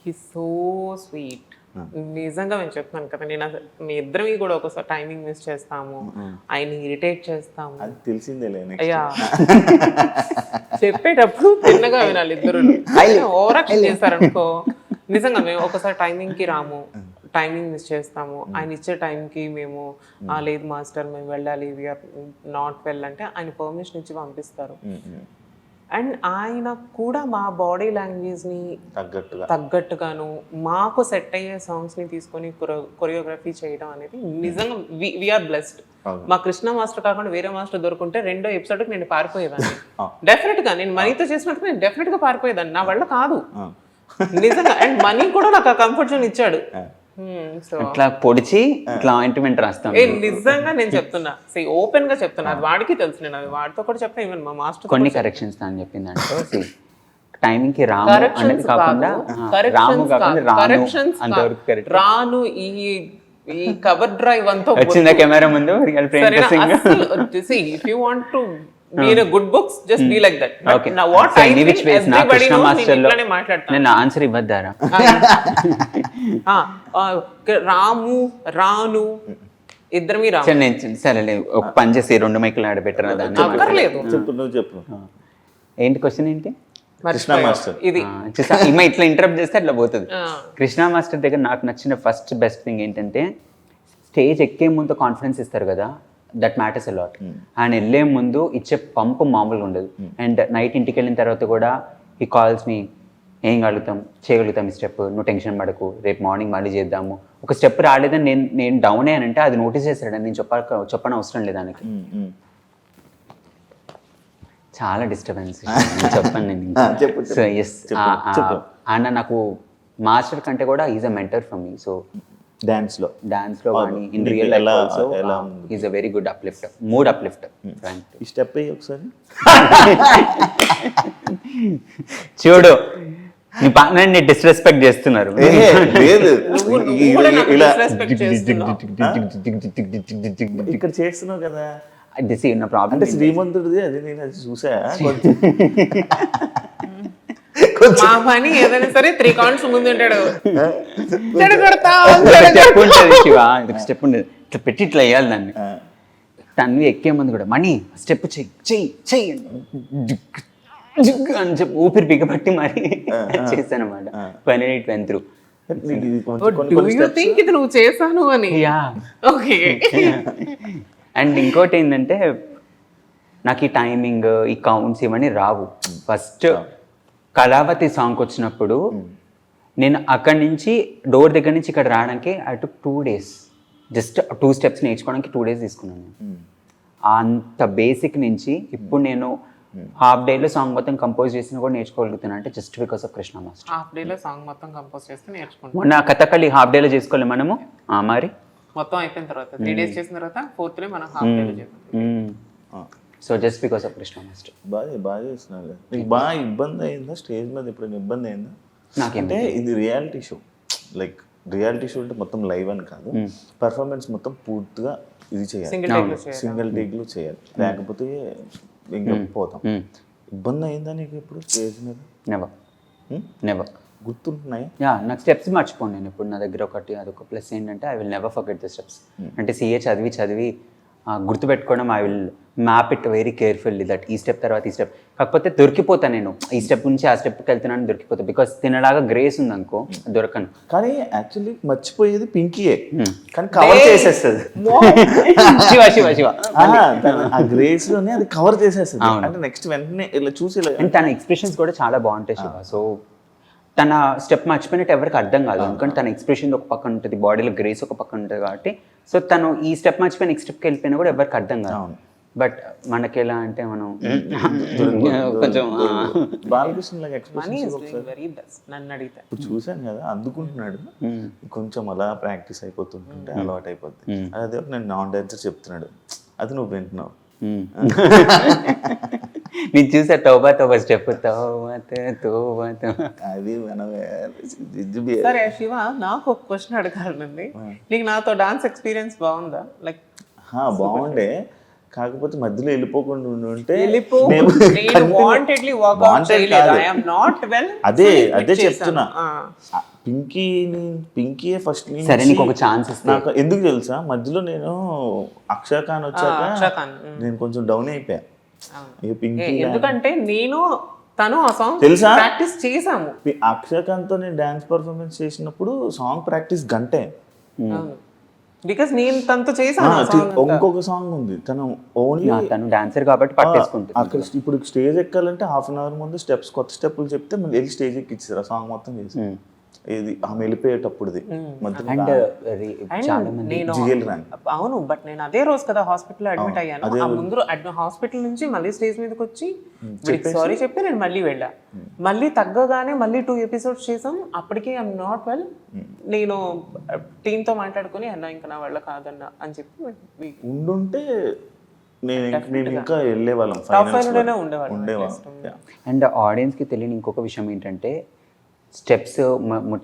He so sweet. నిజంగా నేను చెప్తున్నాను కదా, నేను మీ ఇద్దరివి కూడా ఒకసారి టైమింగ్ మిస్ చేస్తాము, ఆయన ఇరిటేట్ చేస్తాము. అది తెలిసిందేలే. అయ్యా చెప్పేటప్పుడు తిన్నగా వినాలి ఇద్దరు. ఓవరాక్షన్ చేస్తారనుకో నిజంగా మేము ఒకసారి టైమింగ్కి రాము, టైమింగ్ మిస్ చేస్తాము. ఆయన ఇచ్చే టైంకి మేము లేదు మాస్టర్ మేము వెళ్ళాలి, వీఆర్ నాట్ వెల్ అంటే ఆయన పర్మిషన్ ఇచ్చి పంపిస్తారు. అండ్ ఆయన కూడా మా బాడీ లాంగ్వేజ్ని తగ్గట్టుగాను మాకు సెట్ అయ్యే సాంగ్స్ని తీసుకొని కొరియోగ్రఫీ చేయడం అనేది నిజంగా వీఆర్ బ్లెస్డ్. మా కృష్ణ మాస్టర్ కాకుండా వేరే మాస్టర్ దొరుకుంటే 2వ ఎపిసోడ్కి నేను పారిపోయేదాన్ని. డెఫినెట్గా నేను మనీతో చేసినట్టు నేను డెఫినెట్గా పారిపోయేదాన్ని, నా వల్ల కాదు నిజంగా. అండ్ మనీ కూడా నాకు ఆ కంఫర్ట్ జోన్ ఇచ్చాడు. ఇట్లా పొడిచి ఇట్లా ఆయింట్మెంట్ రాస్తాను. నిజంగా నేను చెప్తున్నా, ఓపెన్ గా చెప్తున్నా, అది వాడికి తెలుసు. నేను అది వాడితో కూడా చెప్తాను, ఈవెన్ మా మాస్టర్ కొన్ని కరెక్షన్స్ అని చెప్పిందంటే టైమింగ్ కి రాము అనేది కాకుండా రాము కాకుండా రాను అంతవరకు కరెక్ట్. రాను ఈ కవర్ డ్రైవ్ అంతా వచ్చిందా కెమెరా ముందు real Priyanka Singh. If you want to be in a good books just be like that. Okay. Now what So, I in which feel ways నా everybody కృష్ణ knows మాస్టర్ లో నేను మాట్లాడతాను. నేను ఆన్సర్ ఇవ్వద్దారా? రాము రాను ఇద్దరమీ రాము. సరే నేను సరే ఒక పని చేసి 2 మైకులు ఆడబెట్టరా దాన్ని? అక్కర్లేదు. చెప్పు నువ్వు చెప్పు. ఏంటి క్వశ్చన్ ఏంటి? కృష్ణ మాస్టర్ ఇది ఈమె ఇట్లా ఇంటరప్ట్ చేస్తే అట్లా పోతుంది. కృష్ణ మాస్టర్ దగ్గర నాకు నచ్చిన ఫస్ట్ బెస్ట్ థింగ్ ఏంటంటే స్టేజ్ ఎక్కే ముందు కాన్ఫిడెన్స్ ఇస్తారు కదా, దట్ మ్యాటర్స్ అలాట్. ఆయన వెళ్ళే ముందు ఇచ్చే పంపు మామూలుగా ఉండదు. అండ్ నైట్ ఇంటికి వెళ్ళిన తర్వాత కూడా ఈ కాల్స్ మీ ఏం చేయగలుగుతాం ఈ స్టెప్, నువ్వు టెన్షన్ పడకు, రేపు మార్నింగ్ మళ్ళీ చేద్దాము. ఒక స్టెప్ రాలేదని నేను డౌన్ అయ్యానంటే అది నోటీస్ చేస్తాడు, నేను చెప్పని అవసరం లేదు దానికి. చాలా డిస్టర్బెన్స్ చెప్పాను నేను. సో ఎస్ ఆయన నాకు మాస్టర్ కంటే కూడా is a mentor for me. So dance లో కానీ in real life also is a very good uplifter, mood uplifter. ఈ స్టెప్ అయ్యి ఒకసారి చూడు నీ పార్ట్నర్ని డిస్రెస్పెక్ట్ చేస్తున్నారు. లేదు ఇలా Disrespect చేస్తున్నావు. ఇక్కడ చేస్తున్నావు కదా. దిస్ నా ప్రాబ్లం. అంటే శ్రీమంతుడిది అది నేను అది చూసా. మా పని ఏదైనా సరే 3 కౌంట్స్ ముందు ఉంటాడు. స్టెప్ ఉంటుంది శివ, స్టెప్ ఉంటుంది ఇట్లా పెట్టి ఇట్లా వేయాలి దాన్ని. తను ఎక్కే ముందు కూడా మనీ స్టెప్ చెయ్యి అని చెప్పి ఊపిరి బిగబట్టి మరి చేశాను అనమాట. పని వెంత్రు ఇది నువ్వు చేశాను అని. ఓకే. అండ్ ఇంకోటి ఏంటంటే నాకు ఈ టైమింగ్ ఈ కౌంట్స్ ఇవన్నీ రావు. ఫస్ట్ కళావతి సాంగ్కి వచ్చినప్పుడు నేను అక్కడి నుంచి డోర్ దగ్గర నుంచి ఇక్కడ రావడానికి I took 2 days. Just 2 steps నేర్చుకోవడానికి 2 days తీసుకున్నాను. అంత బేసిక్ నుంచి ఇప్పుడు నేను హాఫ్ డేలో సాంగ్ మొత్తం కంపోజ్ చేసిన కూడా నేర్చుకోగలుగుతున్నాను అంటే just because of Krishna master. Half డేలో సాంగ్ మొత్తం కంపోజ్ చేస్తే నేర్చుకుంటాం. మొన్న కథకళి హాఫ్ డేలో చేసుకోవాలి మనము. మరి మొత్తం అయిపోయిన తర్వాత 3 days చేసిన తర్వాత 4th డే మనం హాఫ్ డేలో చేస్తాం. So just because of Krishna master. బాగా చేస్తున్నారు. నీకు బాగా ఇబ్బంది అయిందా స్టేజ్ మీద? ఎప్పుడైనా ఇబ్బంది అయిందా? నాకంటే ఇది reality show. Like reality show అంటే మొత్తం లైవ్ అని కాదు, పర్ఫార్మెన్స్ మొత్తం పూర్తిగా ఇది చేయాలి, సింగిల్ టేక్లో చేయాలి, లేకపోతే ఇంకా పోతాం. ఇబ్బంది అయిందా నీకు ఇప్పుడు స్టేజ్ మీద? నెవర్. గుర్తుంటున్నాయి? నాకు స్టెప్స్ మర్చిపోను నేను ఇప్పుడు. నా దగ్గర అదొక ప్లస్ ఏంటంటే I will never forget the steps. అంటే సిఏ చదివి గుర్తుపెట్టుకోవడం, I will map it very carefully that ఈ స్టెప్ తర్వాత ఈ స్టెప్. కాకపోతే దొరికిపోతా నేను ఈ స్టెప్ నుంచి ఆ స్టెప్కి వెళ్తున్నాను దొరికిపోతా. బికాస్ తినలాగా గ్రేస్ ఉంది అనుకో దొరకను. కానీ యాక్చువల్లీ మర్చిపోయేది పింకీయే, కానీ కవర్ చేసేస్తుంది. శివ ఆ గ్రేస్ లోనే అది కవర్ చేసేస్తుంది. అంటే నెక్స్ట్ వెంటనే ఇలా చూసి తన ఎక్స్ప్రెషన్స్ కూడా చాలా బాగుంటాయి శివ. సో తన స్టెప్ మర్చిపోయినట్టు ఎవరికి అర్థం కాదు, ఎందుకంటే తన ఎక్స్ప్రెషన్ ఒక పక్కన ఉంటుంది, బాడీలో గ్రేస్ ఒక పక్కన ఉంటుంది కాబట్టి. సో తను ఈ స్టెప్ మర్చిపోయి నెక్స్ట్ స్టెప్కి వెళ్ళిపోయినా కూడా ఎవరికి అర్థం కాదు. బట్ మనకి ఎలా అంటే మనం కొంచెం బాలకృష్ణ నన్ను అడిగితే ఇప్పుడు చూసాను కదా అందుకుంటున్నాడు, కొంచెం అలా ప్రాక్టీస్ అయిపోతుంటుంటే అలవాటు అయిపోద్ది. అదే నేను నాన్ డాన్సర్ చెప్తున్నాడు, అది నువ్వు వింటున్నావు. నేను చూసా తోబా స్టెప్ అది సరే శివ, నాకు ఒక క్వశ్చన్ అడగాలండి. నీకు నాతో డాన్స్ ఎక్స్పీరియన్స్ బాగుందా? లైక్ బాగుండే, కాకపోతే మధ్యలో వెళ్ళిపోకుండా ఉంటే అదే చెప్తున్నా. పింకీయే ఫస్ట్ నాకు ఎందుకు తెలుసా, మధ్యలో నేను అక్షర్ ఖాన్ వచ్చాక నేను కొంచెం డౌన్ అయిపోయా. ఎందుకంటే నేను తను ఆ సాంగ్ తెలుసా ప్రాక్టీస్ చేసాము. అక్షర్ ఖాన్ తో నేను డాన్స్ పర్ఫార్మెన్స్ చేసినప్పుడు సాంగ్ ప్రాక్టీస్ గంటే. బికాస్ నేను తనతో చేశాను. ఇంకొక సాంగ్ ఉంది, తను ఓన్లీ తను డాన్సర్ కాబట్టి పట్టేసుకుంటుంది. అక్కడ ఇప్పుడు స్టేజ్ ఎక్కాలంటే హాఫ్ అన్ అవర్ ముందు కొత్త స్టెప్పులు చెప్తే మళ్ళీ వెళ్ళి స్టేజ్ ఎక్కిచ్చారు, ఆ సాంగ్ మొత్తం చేసి. ఇది ఆమె వెళ్ళిపోయేటప్పుడుది. అవును, బట్ నేను అదే రోజు కదా హాస్పిటల్ అడ్మిట్ అయ్యాను. ఆ ముందు హాస్పిటల్ నుంచి మళ్ళీ స్టేజ్ మీదకి వచ్చి సారీ చెప్పి నేను మళ్ళీ వెళ్ళా. మళ్ళీ తగ్గగానే మళ్ళీ 2 episodes చేసాం. అప్పటికి ఐఎమ్ నాట్ వెల్. నేను టీంతో మాట్లాడుకుని అన్నా ఇంకా నా వల్ల కాదన్నా అని చెప్పి ఉండుంటే నేను ఇంకా వెళ్ళే వాళ్ళం టాప్ 5 లోనే ఉండేవాళ్ళం ఉండేవాళ్ళం. అండ్ ఆడియన్స్కి తెలియని ఇంకొక విషయం ఏంటంటే స్టెప్స్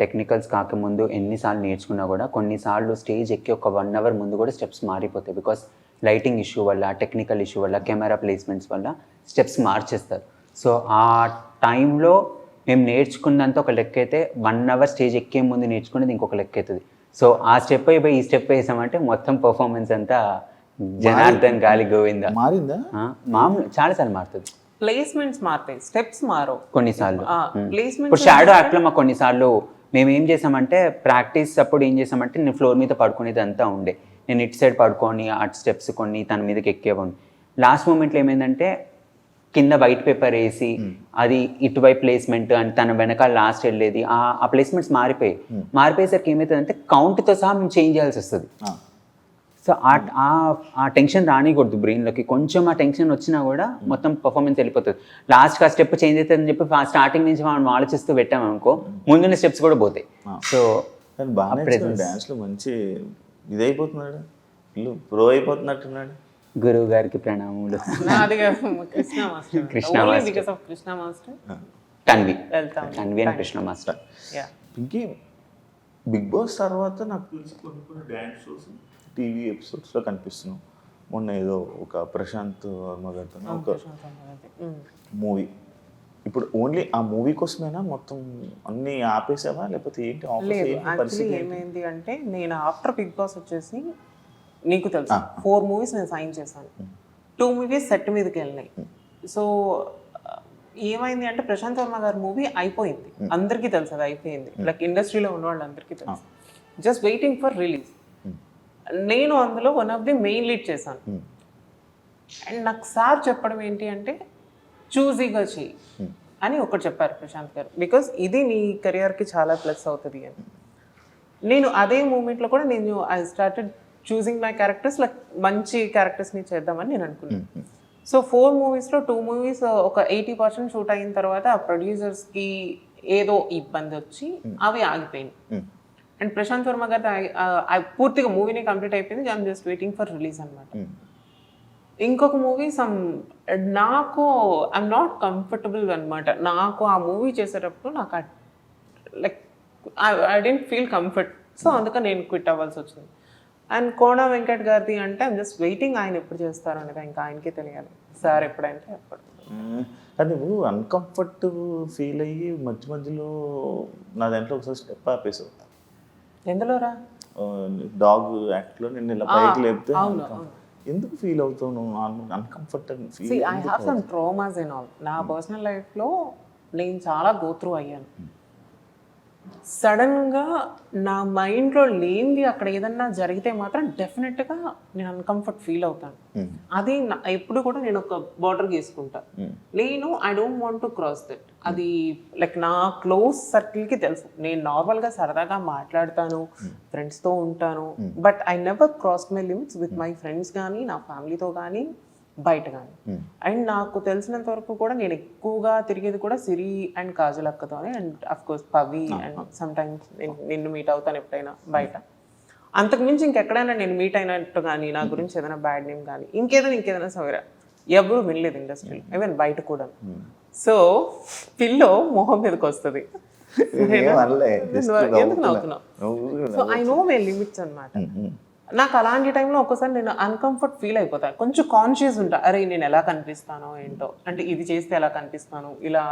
టెక్నికల్స్ కాకముందు ఎన్నిసార్లు నేర్చుకున్నా కూడా కొన్నిసార్లు స్టేజ్ ఎక్కి ఒక 1 hour ముందు కూడా స్టెప్స్ మారిపోతాయి. బికాస్ లైటింగ్ ఇష్యూ వల్ల, టెక్నికల్ ఇష్యూ వల్ల, కెమెరా ప్లేస్మెంట్స్ వల్ల స్టెప్స్ మార్చేస్తారు. సో ఆ టైంలో మేము నేర్చుకున్నంత ఒక లెక్క అయితే 1 hour స్టేజ్ ఎక్కే ముందు నేర్చుకునేది ఇంకొక లెక్క అవుతుంది. సో ఆ స్టెప్ అయిపోయి ఈ స్టెప్ వేసామంటే మొత్తం పర్ఫార్మెన్స్ అంతా జనార్దన్ గాలి గోవింద మారిందా? మామూలు చాలాసార్లు మారుతుంది. ప్లేస్మెంట్స్ మారుతాయి, స్టెప్స్ మారవు కొన్నిసార్లు ప్లేస్మెంట్. ఇప్పుడు షాడో యాక్ట్లో మాకు కొన్నిసార్లు మేము ఏం చేసామంటే ప్రాక్టీస్ అప్పుడు ఏం చేసామంటే నేను ఫ్లోర్ మీద పడుకునేది అంతా ఉండే, నేను ఇటు సైడ్ పడుకొని అటు స్టెప్స్ కొన్ని తన మీదకి ఎక్కేవాడిని. లాస్ట్ మూమెంట్లో ఏమైందంటే కింద వైట్ పేపర్ వేసి అది ఇటువైపు ప్లేస్మెంట్ అని తన వెనకాల లాస్ట్ వెళ్ళేది, ఆ ప్లేస్మెంట్స్ మారిపోయేసరికి ఏమవుతుందంటే కౌంట్తో సహా మేము చేంజ్ చేయాల్సి వస్తుంది. సో ఆ టెన్షన్ రానికూడదు బ్రెయిన్లోకి. కొంచెం ఆ టెన్షన్ వచ్చినా కూడా మొత్తం పర్ఫార్మెన్స్ వెళ్ళిపోతుంది. లాస్ట్కి ఆ స్టెప్ చేంజ్ అవుతుందని చెప్పి స్టార్టింగ్ నుంచి మనం ఆలోచిస్తూ పెట్టామనుకో ముందున్న స్టెప్స్ కూడా పోతాయి. సో డాన్స్లో మంచి ఇదైపోతున్నాడు, ప్రో అయిపోతున్నట్టున్నాడు. గురువు గారికి ప్రణామములు. Krishna master Tanvi and Krishna master. ఇంకే బిగ్ బాస్ తర్వాత నాకు తెలిసి కొన్ని డ్యాన్స్ షోస్ టీవీ ఎపిసోడ్స్లో కనిపిస్తున్నాం. మొన్న ఏదో ఒక ప్రశాంత్ వర్మ గారితో ఒక మూవీ, ఇప్పుడు ఓన్లీ ఆ మూవీ కోసమేనా మొత్తం అన్ని ఆపేసావా లేకపోతే ఏంటి? లేదు, యాక్చువల్లీ ఏమైంది అంటే నేను ఆఫ్టర్ బిగ్ బాస్ వచ్చేసి నీకు తెలుసు 4 movies నేను సైన్ చేశాను, 2 movies సెట్ మీదకి వెళ్ళినాయి. సో ఏమైంది అంటే ప్రశాంత్ వర్మ గారి మూవీ అయిపోయింది, అందరికీ తెలుసు అది అయిపోయింది, లైక్ ఇండస్ట్రీలో ఉన్న వాళ్ళందరికీ తెలుసు, జస్ట్ వెయిటింగ్ ఫర్ రిలీజ్. నేను అందులో one of the main lead చేశాను. అండ్ నాకు సార్ చెప్పడం ఏంటి అంటే చూజీగా చెయ్యి అని ఒకటి చెప్పారు ప్రశాంత్ గారు, బికాస్ ఇది నీ కెరియర్కి చాలా ప్లస్ అవుతుంది అని. నేను అదే మూమెంట్లో కూడా నేను I started choosing my characters, like మంచి క్యారెక్టర్స్ని చేద్దామని నేను అనుకున్నాను. సో 4 moviesలో 2 movies ఒక 80% షూట్ అయిన తర్వాత ఆ ప్రొడ్యూసర్స్కి ఏదో ఇబ్బంది వచ్చి అవి ఆగిపోయింది. అండ్ ప్రశాంత్ వర్మ గారి పూర్తిగా మూవీని కంప్లీట్ అయిపోయింది, I'm just waiting for release అనమాట. ఇంకొక మూవీ నాకు ఐఎమ్ నాట్ కంఫర్టబుల్ అనమాట. నాకు ఆ మూవీ చేసేటప్పుడు నాకు like I didn't feel comfort, so అందుకని నేను క్విట్ అవ్వాల్సి వచ్చింది. అండ్ కోన వెంకట్ గారిది అంటే ఐఎమ్ జస్ట్ వెయిటింగ్, ఆయన ఎప్పుడు చేస్తారు అనేది ఇంకా ఆయనకే తెలియాలి, సార్ ఎప్పుడంటే అప్పుడు. కానీ నువ్వు అన్కంఫర్టబుల్ ఫీల్ అయ్యి మధ్యలో నా దాంట్లో ఒకసారి స్టెప్ ఆపేసావు. ఎందులోరా? డాగ్ యాక్ట్లో నేను ఇలా పైకి లేపితే ఎందుకు ఫీల్ అవుతావు నువ్వు? Uncomfortable feel. I have some traumas and all. నా పర్సనల్ లైఫ్లో నేను చాలా గో త్రూ అయ్యాను. సడన్గా నా మైండ్లో లేనిది అక్కడ ఏదన్నా జరిగితే మాత్రం డెఫినెట్గా నేను అన్కంఫర్ట్ ఫీల్ అవుతాను. అది ఎప్పుడు కూడా నేను ఒక బార్డర్ గీసుకుంటా, నేను I don't want to cross that. అది లైక్ నా క్లోజ్ సర్కిల్కి తెలుసు, నేను నార్మల్గా సరదాగా మాట్లాడతాను, ఫ్రెండ్స్తో ఉంటాను, but I never cross my limits with my friends కానీ నా ఫ్యామిలీతో కానీ బయట కానీ. అండ్ నాకు తెలిసినంత వరకు కూడా నేను ఎక్కువగా తిరిగేది కూడా సిరి అండ్ కాజల్ అక్కతోనే, and of course Pavi, and sometimes నిన్ను మీట్ అవుతాను ఎప్పుడైనా బయట. అంతకుమించి ఇంకెక్కడైనా నేను మీట్ అయినట్టు కానీ నా గురించి ఏదైనా బ్యాడ్ నేమ్ కానీ ఇంకేదైనా సవేరా ఎవరు వినలేదు ఇండస్ట్రీలో, ఈవెన్ బయట కూడా. సో పిల్లో మొహం మీదకి వస్తుంది, ఎందుకు నవ్వుతున్నావు? So I know my limits అనమాట. నాకు అలాంటి టైంలో ఒక్కసారి నేను అన్కంఫర్ట్ ఫీల్ అయిపోతాను, కొంచెం కాన్షియస్ ఉంటా, అరే నేను ఎలా కనిపిస్తానో ఏంటో, అంటే ఇది చేస్తే ఎలా కనిపిస్తాను ఇలా.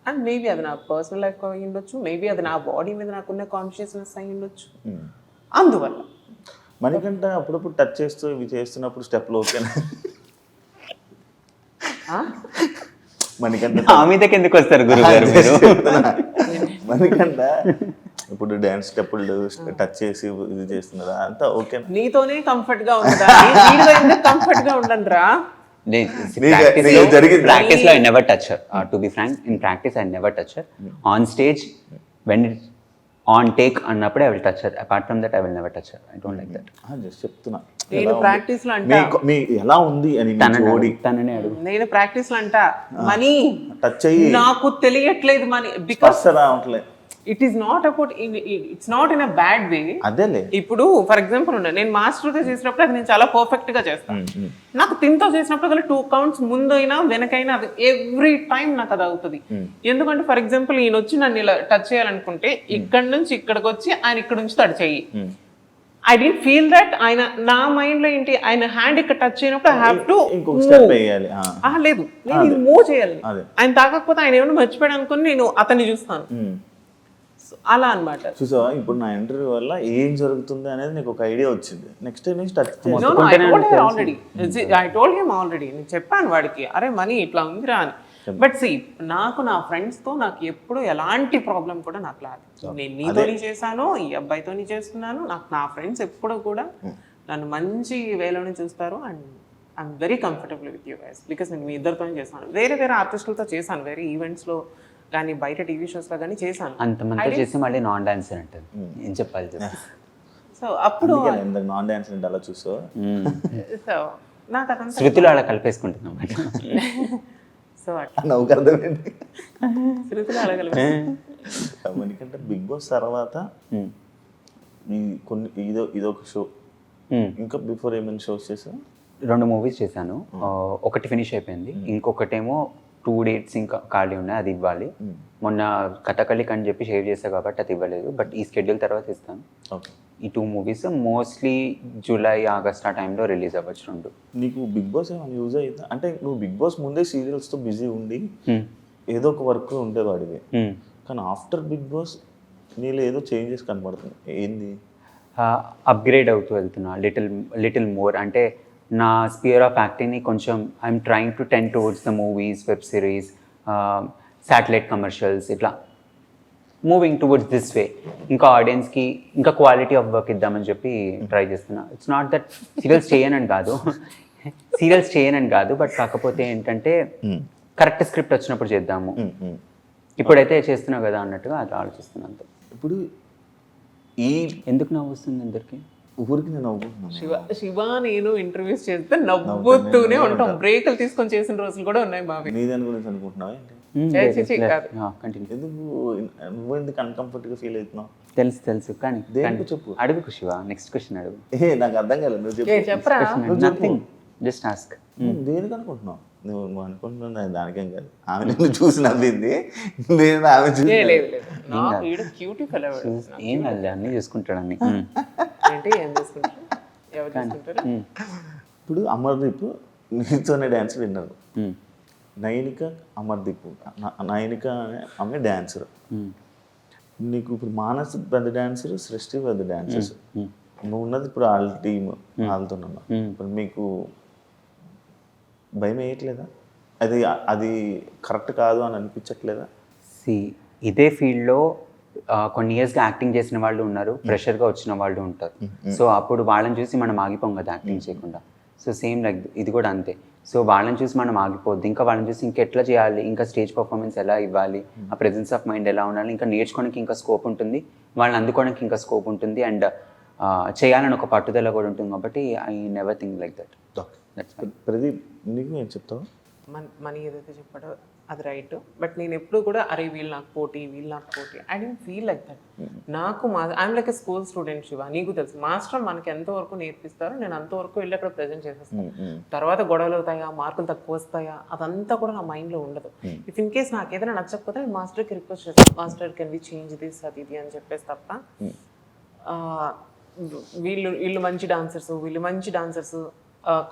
అండ్ మేబీ అది నా పర్సనల్ లైఫ్ అయి ఉండొచ్చు, మేబీ అది నా బాడీ మీద నాకున్న కాన్షియస్నెస్ అయి ఉండొచ్చు. అందువల్ల మనకంటే అప్పుడప్పుడు టచ్ చేస్తూ ఇవి చేస్తున్నప్పుడు స్టెప్లు ఓకేనా? మనకంటే మీదకి ఎందుకు వస్తారు గురుగారు? మనకంట ఇప్పుడు డాన్స్ స్టెప్పులు టచ్ చేసి ఇది చేస్తున్నారా అంతా ఓకే? నీతోనే కంఫర్ట్ గా ఉందా? కంఫర్ట్ గా ఉండండి రా. Practice లో I never touch her. To be frank, in practice I never touch her. On stage, when it's on take అన్నప్పుడే I will touch her. Apart from that I will never touch her. I don't like that. Just చెప్తున్నా, నేను practice లో అంటా మీ ఎలా ఉంది అని తననే అడుగు. నేను ప్రాక్టీస్ లో అంటా మనీ టచ్ అయ్యి నాకు తెలియట్లేదు మనీ, బికాస్ రావట్లేదు. It is not about it's not in a bad way. అదేలే. ఇప్పుడు ఫర్ ఎగ్జాంపుల్ నేను మాస్టర్తో చేసినప్పుడు అది నేను చాలా పర్ఫెక్ట్ గా చేస్తాను. నాకు తిన్తో చేసినప్పుడు అది 2 counts ముందైనా వెనకైనా అది ఎవ్రీ టైం నాకు అది అవుతుంది. ఎందుకంటే ఫర్ ఎగ్జాంపుల్ ఈయన వచ్చి నన్ను ఇలా టచ్ చేయాలనుకుంటే ఇక్కడ నుంచి ఇక్కడికి వచ్చి ఆయన ఇక్కడ నుంచి టచ్ చెయ్యి. ఐ డోంట్ ఫీల్ దట్ ఆయన నా మైండ్ లో ఏంటి ఆయన హ్యాండ్ ఇక్కడ టచ్ అయినప్పుడు ఐ హావ్ టు ఇంకొక స్టెప్ వేయాలి. లేదు నేను ఇది మూవ్ చేయాలి. అదే. ఆయన తాగకపోతే ఆయన ఏమైనా మర్చిపోయాడు అనుకుని నేను అతన్ని చూస్తాను. So, అలా అన్నమాట. చూసావా ఇప్పుడు నా ఇంటర్వ్యూ వల్ల ఏం జరుగుతుంది అనేది నీకు ఒక ఐడియా వచ్చింది. నెక్స్ట్ టైం నుంచి touch I told him already. నేను చెప్పాను వాడికి అరే మనీ ఇట్లా ఉందిరా అని. బట్ సి నాకు నా ఫ్రెండ్స్ తో నాకు ఎప్పుడు ఎలాంటి ప్రాబ్లం కూడా నాకు లేదు. నేను నీతోని చేశాను, ఈ అబ్బాయితోని చేస్తున్నాను. నాకు నా ఫ్రెండ్స్ ఎప్పుడు కూడా నన్ను మంచి వేలోనే చూస్తారు. And I'm very comfortable with you guys because నేను మీ ఇద్దరితోనే చేశాను. వేరే ఆర్టిస్టులతో చేశాను, వేరే ఈవెంట్స్ లో కానీ బయట టీవీ షోస్ లో కానీ చేశాను. అంతమంది చేసి మళ్ళీ నాన్ డాన్సర్ అంటారు. ఏం చెప్పాలి చెప్పి. సో అప్పుడు నాన్ డాన్స్ అలా చూసా. సో నాకు అదంతా శృతిలో అలా కలిపేసుకుంటున్నాం. సో అట్లా నవ్వుకు అర్థమైంది. శృతిలో అడగలేదు. ఎందుకంటే బిగ్ బాస్ తర్వాత కొన్ని ఇదొక షో, ఇంకా బిఫోర్ ఏమైనా షోస్ చేసా? 2 movies చేశాను. ఒకటి ఫినిష్ అయిపోయింది, ఇంకొకటేమో 2 dates ఇంకా ఖాళీ ఉన్నాయి, అది ఇవ్వాలి. మొన్న కథకళిక్ అని చెప్పి షేర్ చేస్తా కాబట్టి అది ఇవ్వలేదు. బట్ ఈ షెడ్యూల్ తర్వాత ఇస్తాను. ఓకే. ఈ 2 movies మోస్ట్లీ జూలై ఆగస్ట్ ఆ టైంలో రిలీజ్ అవ్వచ్చు 2. నీకు బిగ్ బాస్ ఏమైనా యూజ్ అవుతా అంటే నువ్వు బిగ్ బాస్ ముందే సీరియల్స్తో బిజీ ఉండి ఏదో ఒక వర్క్ ఉండేవాడివి, కానీ ఆఫ్టర్ బిగ్ బాస్ నీలో ఏదో చేంజెస్ కనబడుతుంది. ఏంది? అప్గ్రేడ్ అవుతూ వెళ్తున్నా లిటిల్ మోర్. అంటే నా స్పియర్ ఆఫ్ యాక్టింగ్ని కొంచెం I'm trying to ten towards the movies, web series, satellite commercials, ఇట్లా మూవింగ్ టువర్డ్స్ దిస్ వే. ఇంకా ఆడియన్స్కి ఇంకా క్వాలిటీ ఆఫ్ వర్క్ ఇద్దామని చెప్పి ట్రై చేస్తున్నా. ఇట్స్ నాట్ దట్ సీరియల్స్ చేయనని కాదు, బట్ కాకపోతే ఏంటంటే కరెక్ట్ స్క్రిప్ట్ వచ్చినప్పుడు చేద్దాము, ఇప్పుడైతే చేస్తున్నావు కదా అన్నట్టుగా అది ఆలోచిస్తున్నాను అంతే. ఇప్పుడు ఈ ఎందుకు నవ్వు వస్తుంది అందరికి? ఊరికి నేను నవ్వుకుంటున్నాను. శివ నేను ఇంటర్వ్యూస్ చేస్తే నవ్వుతూనే ఉంటాం. బ్రేకులు తీసుకొని చేసిన రోజులు కూడా ఉన్నాయి మావి. నీ దాని గురించి అనుకుంటున్నావా ఏంటి? ఎందుకు నువ్వు ఎందుకు అన్కంఫర్టబుల్ గా ఫీల్ అవుతున్నావు? తెలుసు కానీ చెప్పు. అడుగు శివ, నెక్స్ట్ క్వశ్చన్ అడుగు. నాకు అర్థం కాలేదు, నువ్వు చెప్పు. చెప్పరా? Nothing, just ask. దేనికి అనుకుంటున్నావు? నువ్వు అనుకుంటున్నా దానికేం కాదు. ఆమె నిన్ను చూసి నవ్వింది, నేను ఆమె చూసి ఏం కాదు, అన్నీ చూసుకుంటాడు అన్ని. ఇప్పుడు అమర్దీప్ నీతోనే డ్యాన్స్ విన్నారు. నయనిక అమర్దీప్, నయనిక ఆమె డాన్సర్. నీకు ఇప్పుడు మానస్ పెద్ద డాన్సర్, సృష్టి పెద్ద డాన్సర్స్. నువ్వు ఉన్నది ఇప్పుడు వాళ్ళ టీమ్, వాళ్ళతో ఉన్నావు. ఇప్పుడు మీకు భయం వేయట్లేదా? అది కరెక్ట్ కాదు అని అనిపించట్లేదా? ఇదే ఫీల్డ్లో కొన్ని ఇయర్స్గా యాక్టింగ్ చేసిన వాళ్ళు ఉన్నారు, ఫ్రెషర్గా వచ్చిన వాళ్ళు ఉంటారు. సో అప్పుడు వాళ్ళని చూసి మనం ఆగిపోం కదా యాక్టింగ్ చేయకుండా. సో సేమ్ లైక్ ఇది కూడా అంతే. సో వాళ్ళని చూసి మనం ఆగిపోద్ది, ఇంకా వాళ్ళని చూసి ఇంకెట్లా చేయాలి, ఇంకా స్టేజ్ పర్ఫార్మెన్స్ ఎలా ఇవ్వాలి, ఆ ప్రెజెన్స్ ఆఫ్ మైండ్ ఎలా ఉండాలి, ఇంకా నేర్చుకోవడానికి ఇంకా స్కోప్ ఉంటుంది, వాళ్ళని అందుకోవడానికి ఇంకా స్కోప్ ఉంటుంది, అండ్ చేయాలని ఒక పట్టుదల కూడా ఉంటుంది. కాబట్టి I never think like that. Pradeep, నీకు ఏం చెప్తావు? మనీ ఏదైతే చెప్పాడో అది రైట్. బట్ నేను ఎప్పుడు కూడా అరే వీళ్ళు నాకు పోటీ I don't feel like that. నాకు I'm like a school student Shiva. నీకు తెలుసు మాస్టర్ మనకి ఎంతవరకు నేర్పిస్తారో నేను అంతవరకు వెళ్ళి అక్కడ ప్రజెంట్ చేసేస్తాను. తర్వాత గొడవలు అవుతాయా, మార్కులు తక్కువ వస్తాయా, అదంతా కూడా నా మైండ్లో ఉండదు. ఇఫ్ ఇన్ కేస్ నాకు ఏదైనా నచ్చకపోతే నేను మాస్టర్కి రిక్వెస్ట్ చేస్తాను, master can we change this అది ఇది అని చెప్పేసి తప్ప వీళ్ళు మంచి డాన్సర్స్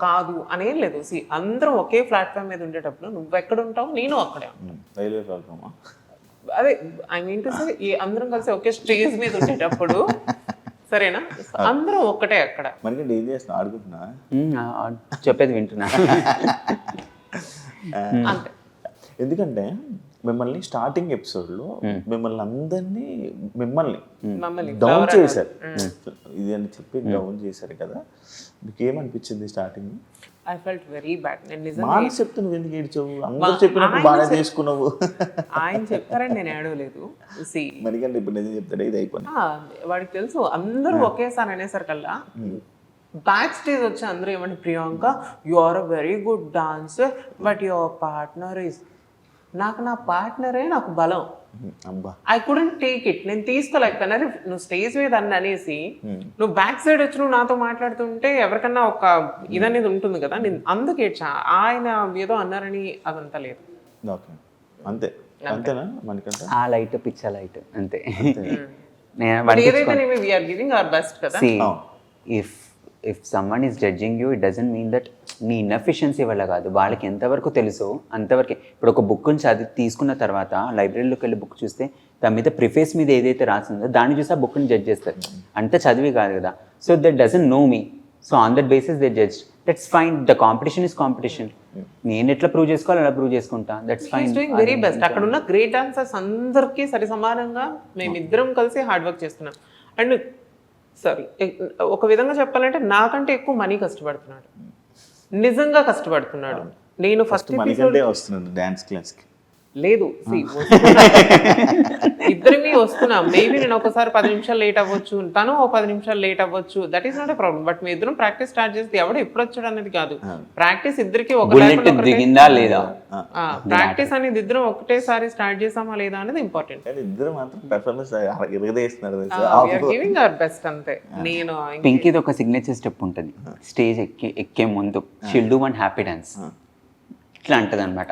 కాదు అనేం లేదు. సి అందరం ఒకే ప్లాట్ఫామ్ మీద ఉండేటప్పుడు నువ్వు ఎక్కడ ఉంటావు, నేను అక్కడే ఉంటాను. అదే ఐ మీన్ టు సే అందరం కలిసి ఒకే స్టేజ్ మీద ఉండేటప్పుడు సరేనా, అందరం ఒక్కటే అక్కడ. చెప్పేది వింటున్నా. అంతే. ఎందుకంటే మిమ్మల్ని స్టార్టింగ్ ఎపిసోడ్లో మిమ్మల్ని డౌన్ చేశారు, ఇది అని చెప్పి డౌన్ చేశారు కదా. మీకు ఏమనిపించింది starting? I felt very bad. నేను నిజంగా మానస్ చెప్తే నువ్వు ఎందుకు ఏడ్చావు? అందరూ చెప్పినప్పుడు బాగా చేసుకున్నావు. ఆయన చెప్తారని నేను ఏడవలేదు. మరికంటే ఇప్పుడు నిజం చెప్తాడు, ఇది అయిపోయింది. వాడికి తెలుసు అందరూ ఒకేసారి అనేసరికల్లా బ్యాక్ స్టేజ్ వచ్చి అందరూ ఏమంటే Priyanka you are a very good dancer but your partner is, నాకు నా పార్ట్నరే నాకు బలం. అబ్బా ఐ కుడెంట్ టేక్ ఇట్. నేను తీసుకోలేకపోయినా. అరే నువ్వు స్టేజ్ మీద అని అనేసి నువ్వు బ్యాక్ సైడ్ వచ్చి నువ్వు నాతో మాట్లాడుతుంటే ఎవరికన్నా ఒక ఇదనేది ఉంటుంది కదా. నేను అందుకే ఆయన ఏదో అన్నారని అదంతా లేదు. ఓకే అంతే అంతేనా మనకంటే ఆ లైట్ పిచ్చ లైట్ అంతే. But ఏదైతే we are giving our best కదా. See, if someone is judging you, it doesn't mean that నీ ఇన్ఎఫిషియన్సీ వల్ల కాదు, వాళ్ళకి ఎంతవరకు తెలుసో అంతవరకే. ఇప్పుడు ఒక బుక్ చదివి తీసుకున్న తర్వాత లైబ్రరీలోకి వెళ్ళి బుక్ చూస్తే దాని మీద ప్రిఫేస్ మీద ఏదైతే రాసిందో దాన్ని చూసి ఆ బుక్ని జడ్జ్ చేస్తారు. అంత చదివి కాదు కదా. So that doesn't know me, so on that basis they judge. That's fine. The competition is competition. నేను ఎట్లా ప్రూవ్ చేసుకోవాలి అలా ప్రూవ్ చేసుకుంటా. That's fine. Very best. అక్కడ ఉన్న గ్రేట్ డాన్సర్స్ అందరికీ సరి సమానంగా మేమిద్దరం కలిసి హార్డ్ వర్క్ చేస్తున్నాం. అండ్ సారీ ఒక విధంగా చెప్పాలంటే నాకంటే ఎక్కువ మనీ కష్టపడుతున్నాడు, నిజంగా కష్టపడుతున్నాడు. నేను ఫస్ట్ మనకంటే వస్తున్నాడు డాన్స్ క్లాస్కి. లేదు ఇద్దరిని వస్తున్నాం. మేబీ నేను ఒకసారి 10 నిమిషాలు లేట్ అవ్వచ్చు, తను 10 నిమిషాలు లేట్ అవ్వచ్చు. That is not a problem. But మీ ఇద్దరం ప్రాక్టీస్ స్టార్ట్ చేస్తే ఎవడు ఎప్పుడు వచ్చాడు అనేది కాదు. ప్రాక్టీస్ ఇద్దరికి దిగిందా లేదా, ప్రాక్టీస్ అనేది ఇద్దరం ఒకటేసారి స్టార్ట్ చేసామా లేదా అనేది ఇంపార్టెంట్. ఇద్దరు మాత్రం పెర్ఫార్మెన్స్ ఇరగదీస్తున్నారు. గివింగ్ అవర్ బెస్ట్ అంతే. నేను పింకీది ఒక సిగ్నేచర్ స్టెప్ ఉంటుంది. స్టేజ్ ఎక్కే ముందు she'll do one happy dance ఇట్లా అంటది అనమాట.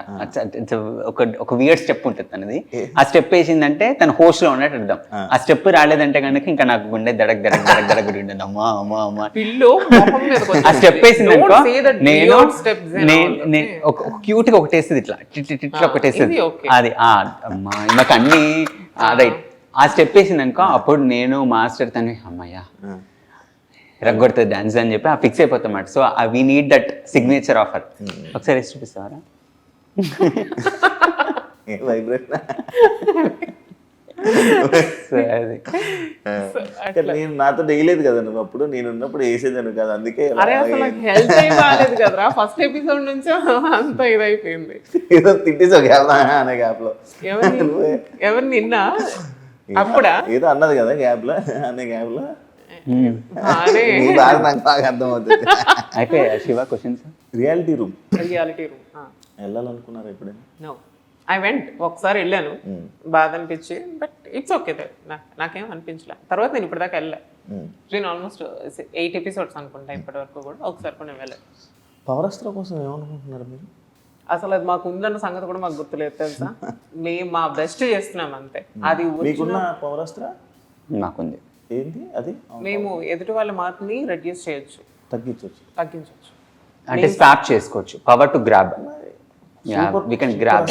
ఒక వియర్డ్ స్టెప్ ఉంటుంది తనది. ఆ స్టెప్ వేసిందంటే తన హోస్ట్ లో ఉన్నట్టు అర్థం. ఆ స్టెప్ రాలేదంటే కనుక ఇంకా నాకు గుండె దడక్ దడక్ దడక్ దడక్ గుండె అమ్మా అమ్మా అమ్మా. ఆ స్టెప్ వేసిందనుకో నేను ఒక క్యూట్ గా ఒకటేస్తుంది ఇట్లా ఇట్లా ఒకటేస్తుంది. అది అమ్మా నాకు అన్ని రైట్. ఆ స్టెప్ వేసిందనుకో అప్పుడు నేను మాస్టర్ తను అమ్మయ్యా రగ్గొడుతుంది డాన్స్ అని చెప్పి ఫిక్స్ అయిపోతాం అన్నమాట. So we need that signature offer. ఒకసారి వేసి చూపిస్తావరా? నేను నాతో వేయలేదు కదా నువ్వు అప్పుడు, నేను ఉన్నప్పుడు వేసేదాను కదా, అందుకే ఫస్ట్ ఎపిసోడ్ నుంచి అంత ఇదైపోయింది. ఏదో తిట్టేసా అనే గ్యాప్ లో. ఎవరు నిన్న అప్పుడా ఏదో అన్నది కదా గ్యాప్ లో, అనే గ్యాప్ లో నాకు బాగా అర్థమవుతుంది. అయిపోయా Shiva questions? Reality room reality room వెళ్ళాలనుకున్నారు ఎప్పుడైనా? No I went. ఒకసారి వెళ్ళాను, బాధ అనిపించి, బట్ ఇట్స్ ఓకే. నాకేం అనిపించలే. తర్వాత నేను ఇప్పటిదాకా వెళ్ళా. నేను ఆల్మోస్ట్ 8 ఎపిసోడ్స్ అనుకుంటా ఇప్పటి వరకు కూడా. ఒకసారి కూడా నేను వెళ్ళాను. పవరస్త్ర కోసం ఏమనుకుంటున్నారు మీరు? అసలు అది మాకు ఉందన్న సంగతి కూడా మాకు గుర్తులేదు తెలుసా. మేము మా బెస్ట్ చేస్తున్నాం అంతే. అది మీకున్న పవరస్త్ర నాకుంది. ఏంటి అది? మేము ఎదుటి వాళ్ళ మార్క్ని రెడ్యూస్ చేయొచ్చు, తగ్గించవచ్చు. అంటే స్వాప్ చేసుకోవచ్చు. Power to grab. We can grab.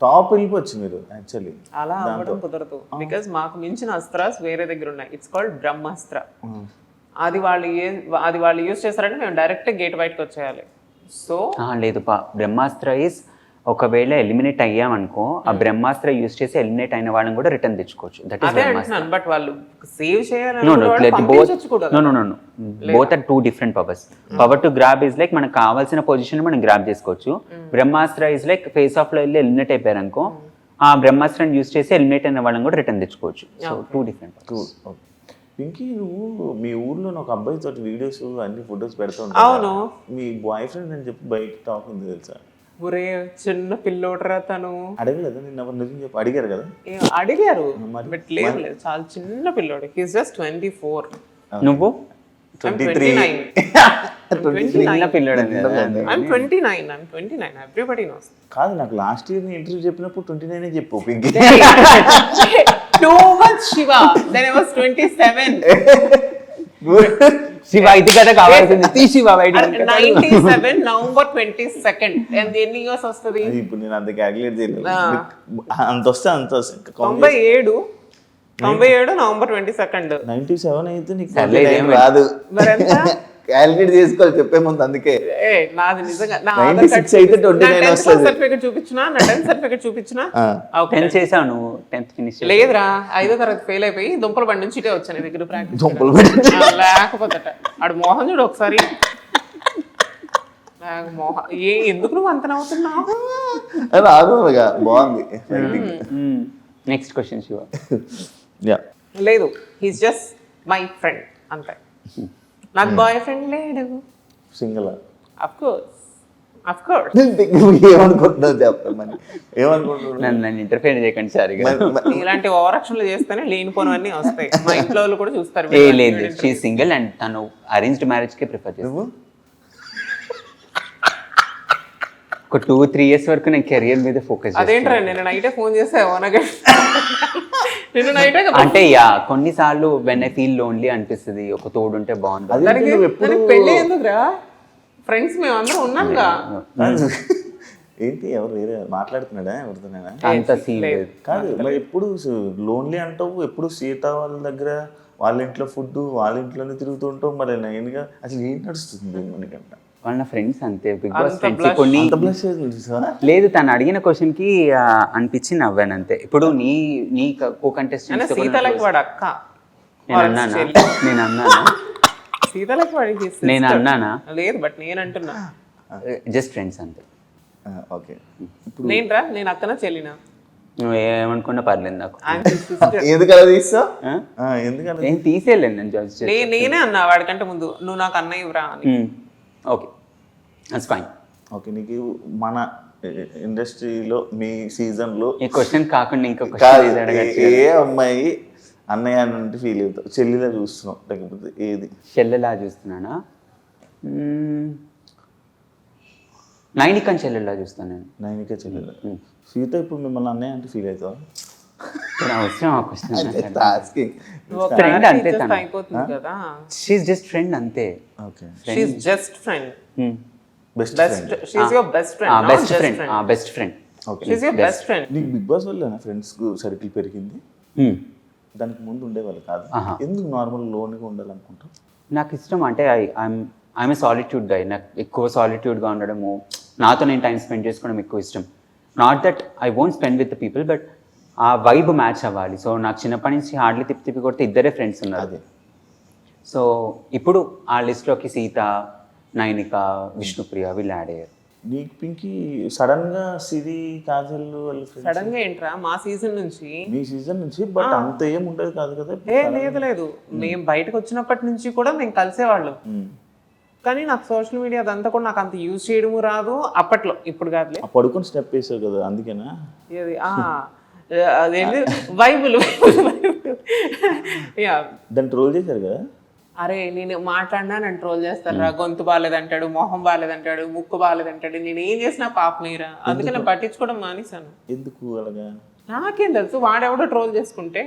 Top వెళ్ళిపోవచ్చు మీరు యాక్చువల్లీ. అలా అవ్వడం కుదరదు. బికాస్ మాకు మించిన అస్త్రాస్ వేరే దగ్గర ఉన్నాయి. ఇట్స్ కాల్డ్ బ్రహ్మాస్త్ర. అది వాళ్ళు యూజ్ చేస్తారంటే మేము డైరెక్ట్ గేట్ బయటకు వచ్చేయాలి. సో లేదు బ్రహ్మాస్త్ర ఈస్ ఒకవేళ ఎలిమినేట్ అయ్యామనుకో ఆ బ్రహ్మాస్త్ర యూజ్ చేసి ఎలిమినేట్ అయిన వాళ్ళని కూడా రిటర్న్ తెచ్చుకోవచ్చు. That is Brahmastra. బట్ వాళ్ళు సేవ్ చేయాలి. Both are 2 different powers. Power to grab is like మనకు కావాల్సిన పొజిషన్ మనం గ్రాబ్ చేసుకోవచ్చు. Brahmastra is like face off లో వెళ్ళి ఎలిమినేట్ అయిపోయారు అనుకో ఆ బ్రహ్మాస్త్రాన్ని యూజ్ చేసి ఎలిమినేట్ అయిన వాళ్ళని కూడా రిటర్న్ తెచ్చుకోవచ్చు. So 2 different powers. పింకీ, నువ్వు మీ ఊర్లో ఒక అబ్బాయి తోటి వీడియోస్ అన్ని ఫొటోస్ పెడతా ఉంటావు. అవును. మీ బాయ్ ఫ్రెండ్ అని చెప్పి బయట టాక్ ఉంది తెలుసా? ఒరే చిన్న పిల్లోడరా తను. అడగలేదా నిన్న? నిజం చెప్పి అడిగారు కదా? అడిగారు, బట్ లేదు చాలా చిన్న పిల్లోడు. He's just 24. నువ్వు 23. చిన్న పిల్లోడు. I'm 29. Everybody knows. కాదు, నాకు లాస్ట్ ఇయర్ ఇంటర్వ్యూ చెప్పినప్పుడు 29 చెప్పు Pinky. Too much Shiva. Then I was 27. Shiva ఇది కదా కావాల్సింది. తీ శివ 97 November 22nd. And ఎన్ని ఇయర్స్ వస్తుంది ఇప్పుడు? నేను అంత క్యాలిక్యులేట్ చేయలేదు. అంత వస్తే 97 November 22nd. 97 అయితే నీకు రాదు. క్యాలిక్యులేట్ చేసుకోవాలి చెప్పే ముందు. అందుకే నాది నిజంగా 96 అయితే 29 వస్తుంది. సర్టిఫికెట్ చూపించినా, నా 10th సర్టిఫికెట్ చూపించినా. 10th చేసావు నువ్వు? 10th ఫినిష్ లేదురా, 5వ తరగతి ఫెయిల్ అయిపోయి దుంపల బండి నుంచి ఇటే వచ్చాను దగ్గర ప్రాక్టీస్. దుంపలు లేకపోతే ఆడు మోహన్ చూడు ఒకసారి. మోహన్ ఎందుకు నువ్వు అంత నవ్వుతున్నావు? బాగుంది. Next question Shiva. లేదు, హీస్ జస్ట్ మై ఫ్రెండ్ అంతే. నాకు బాయ్ ఫ్రెండ్ లేడు. Single? Of course of course ఏమనుకుంటున్నావు చెప్పమని ఏమనుకుంటున్నావు నన్ను ఇంటర్ఫేర్ చేయకండి సార్ ఇక. ఇలాంటి ఓవరాక్షన్లు చేస్తేనే లేనిపోనివన్నీ వస్తాయి. మా ఇంట్లో వాళ్ళు కూడా చూస్తారు. ఏ లేదు షీ సింగిల్ అండ్ తను అరేంజ్డ్ మ్యారేజ్ కే ప్రిఫర్ చేస్తాను. ఒక 2-3 years వరకు నేను కెరియర్ మీద ఫోకస్ అదేంట్రా నేను నైటే ఫోన్ చేసావు నిన్న నైటే అంటే యా కొన్నిసార్లు వెన్ ఐ ఫీల్ లోన్లీ అనిపిస్తుంది, ఒక తోడుంటే బాగుంటుంది. దానికి పెళ్ళి ఎందుకురా, ఫ్రెండ్స్ మేము అందరం ఉన్నాంగా. ఏంటి ఎవరు వేరే మాట్లాడుతున్నాడా ఎవరితోనైనా? అంత సీన్ లేదు. కాదు మరి ఎప్పుడు లోన్లీ అంటావు, ఎప్పుడు సీత వాళ్ళ దగ్గర వాళ్ళ ఇంట్లో ఫుడ్ వాళ్ళ ఇంట్లోనే తిరుగుతుంటావు, మరి నేనుగా అసలు ఏం నడుస్తుంది మనకంట? వాళ్ళ ఫ్రెండ్స్ అంతే, బిగ్ బాస్ ఫ్రెండ్స్. కొన్ని లేదు, తను అడిగిన క్వశ్చన్ కి అనిపించి నవ్వాను అంతే. ఇప్పుడు నీ కో కంటెస్టెంట్ సీతలకి వాడు అక్క, నేను అన్నానా సీతలకి వాడికి నేను అన్నానా? లేదు బట్ నేను అంటున్నా జస్ట్ ఫ్రెండ్స్ అంతే. ఓకే నేను అక్కన చెల్లినా నువ్వు ఏమనుకున్నా పర్లేదు నాకు. ఎందుకు అలా తీస్తావు? ఎందుకలా నేను తీసేయలేను, నేను జస్ట్ నేనే అన్నా వాడికంటే ముందు, నువ్వు నాకు అన్నయ్య ఇవ్వరా అని. Okay that's fine. ఓకే, నీకు మన ఇండస్ట్రీలో మీ సీజన్లో ఈ క్వశ్చన్ కాకుండా ఇంకొక ఏ అమ్మాయి అన్నయ్య అంటే ఫీల్ అవుతావు? చెల్లిలా చూస్తున్నావు లేకపోతే ఏది? చెల్లెలా చూస్తున్నానా? నైనికని చెల్లెలా చూస్తాను నేను. నైనిక చెల్లెలా. సీత ఇప్పుడు మిమ్మల్ని అన్నయ్య అంటే ఫీల్ అవుతావా? అవసరం ఆ క్వశ్చన్. ఫ్రెండ్ అంతే, అయిపోతుంది కదా. షీఈ్ జస్ట్ ఫ్రెండ్ అంతే. Okay, she's just friend. Best friend. She's your best friend. Best friend, best friend. Okay, she's your best friend. నీకు బిగ్ బాస్ వల్ల ఫ్రెండ్స్ సర్కిల్ పెరిగింది? దానికి ముందు ఉండేవాళ్ళు కాదు. ఎందుకు నార్మల్ లోన్గా ఉండాలనుకుంటావు? నాకు ఇష్టం అంటే ఐఎమ్ ఏ సాలిట్యూడ్ గై. నాకు ఎక్కువ సాలిట్యూడ్గా ఉండడము, నాతో నేను టైం స్పెండ్ చేసుకోవడం ఎక్కువ ఇష్టం. Not that I won't spend with the people, but ఆ వైబ్ మ్యాచ్ అవ్వాలి. సో నాకు చిన్నప్పటి నుంచి హార్డ్లీ తిప్పి కొడితే ఇద్దరే ఫ్రెండ్స్ ఉన్నారు. సో ఇప్పుడు ఆ లిస్ట్లోకి సీత, నైనిక, విష్ణుప్రియ వీళ్ళు యాడ్ అయ్యారు. నీకు పింకీ సడన్ గా సిరి, కాజల్ వాళ్ళు సడన్ గా ఏంట్రా మా సీజన్ నుంచి, మీ సీజన్ నుంచి, బట్ అంత ఏం ఉండదు కాదు కదా? లేదు మేము బయటకు వచ్చినప్పటి నుంచి కూడా మేము కలిసేవాళ్ళం. కానీ నాకు సోషల్ మీడియా అదంతా కూడా నాకు అంత యూజ్ చేయడము రాదు అప్పట్లో. ఇప్పుడు కాదులే. పడుకొని స్టెప్ వేసావు కదా అందుకేనా? అదేంటి బైబుల్ దాన్ని ట్రోల్ చేశారు కదా? అరే నేను మాట్లాడినా నన్ను ట్రోల్ చేస్తారా, గొంతు బాగాలేదంటాడు, మొహం బాగాలేదంటాడు, ముక్కు బాగాలేదంటాడు, నేను ఏం చేసినా పాపమేరా. అందుకే నేను పట్టించుకోవడం మానేశాను. ఎందుకు అలాగా? నాకేం తెలుసు, వాడెవడో ట్రోల్ చేసుకుంటే.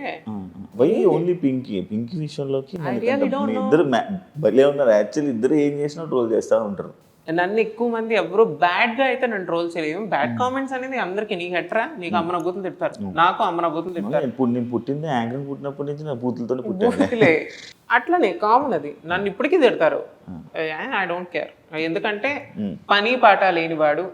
వై ఓన్లీ పింకీ విషయంలోకి ఇద్దరు భలే ఉన్నారు. యాక్చువల్లీ ఇద్దరు ఏం చేసినా ట్రోల్ చేస్తూ ఉంటారు. నన్ను ఎక్కువ మంది ఎవరు బ్యాడ్ గా అయితే నన్ను ట్రోల్ చేయలేదు. బ్యాడ్ కామెంట్స్ అనేది అందరికి, నీకు ఎట్రా, నీకు అమ్మన బూతులు తిడతారు, నాకు అమ్మన బూతులు తిడతారు. ఇప్పుడు నేను పుట్టింది యాంకర్ పుట్టినప్పటి నుంచి నా బూతులతోనే పుట్టాను. అట్లనే కామన్ అది. నన్ను ఇప్పటికీ తిడతారు. I don't care. ఎందుకంటే పని పాట లేనివాడు,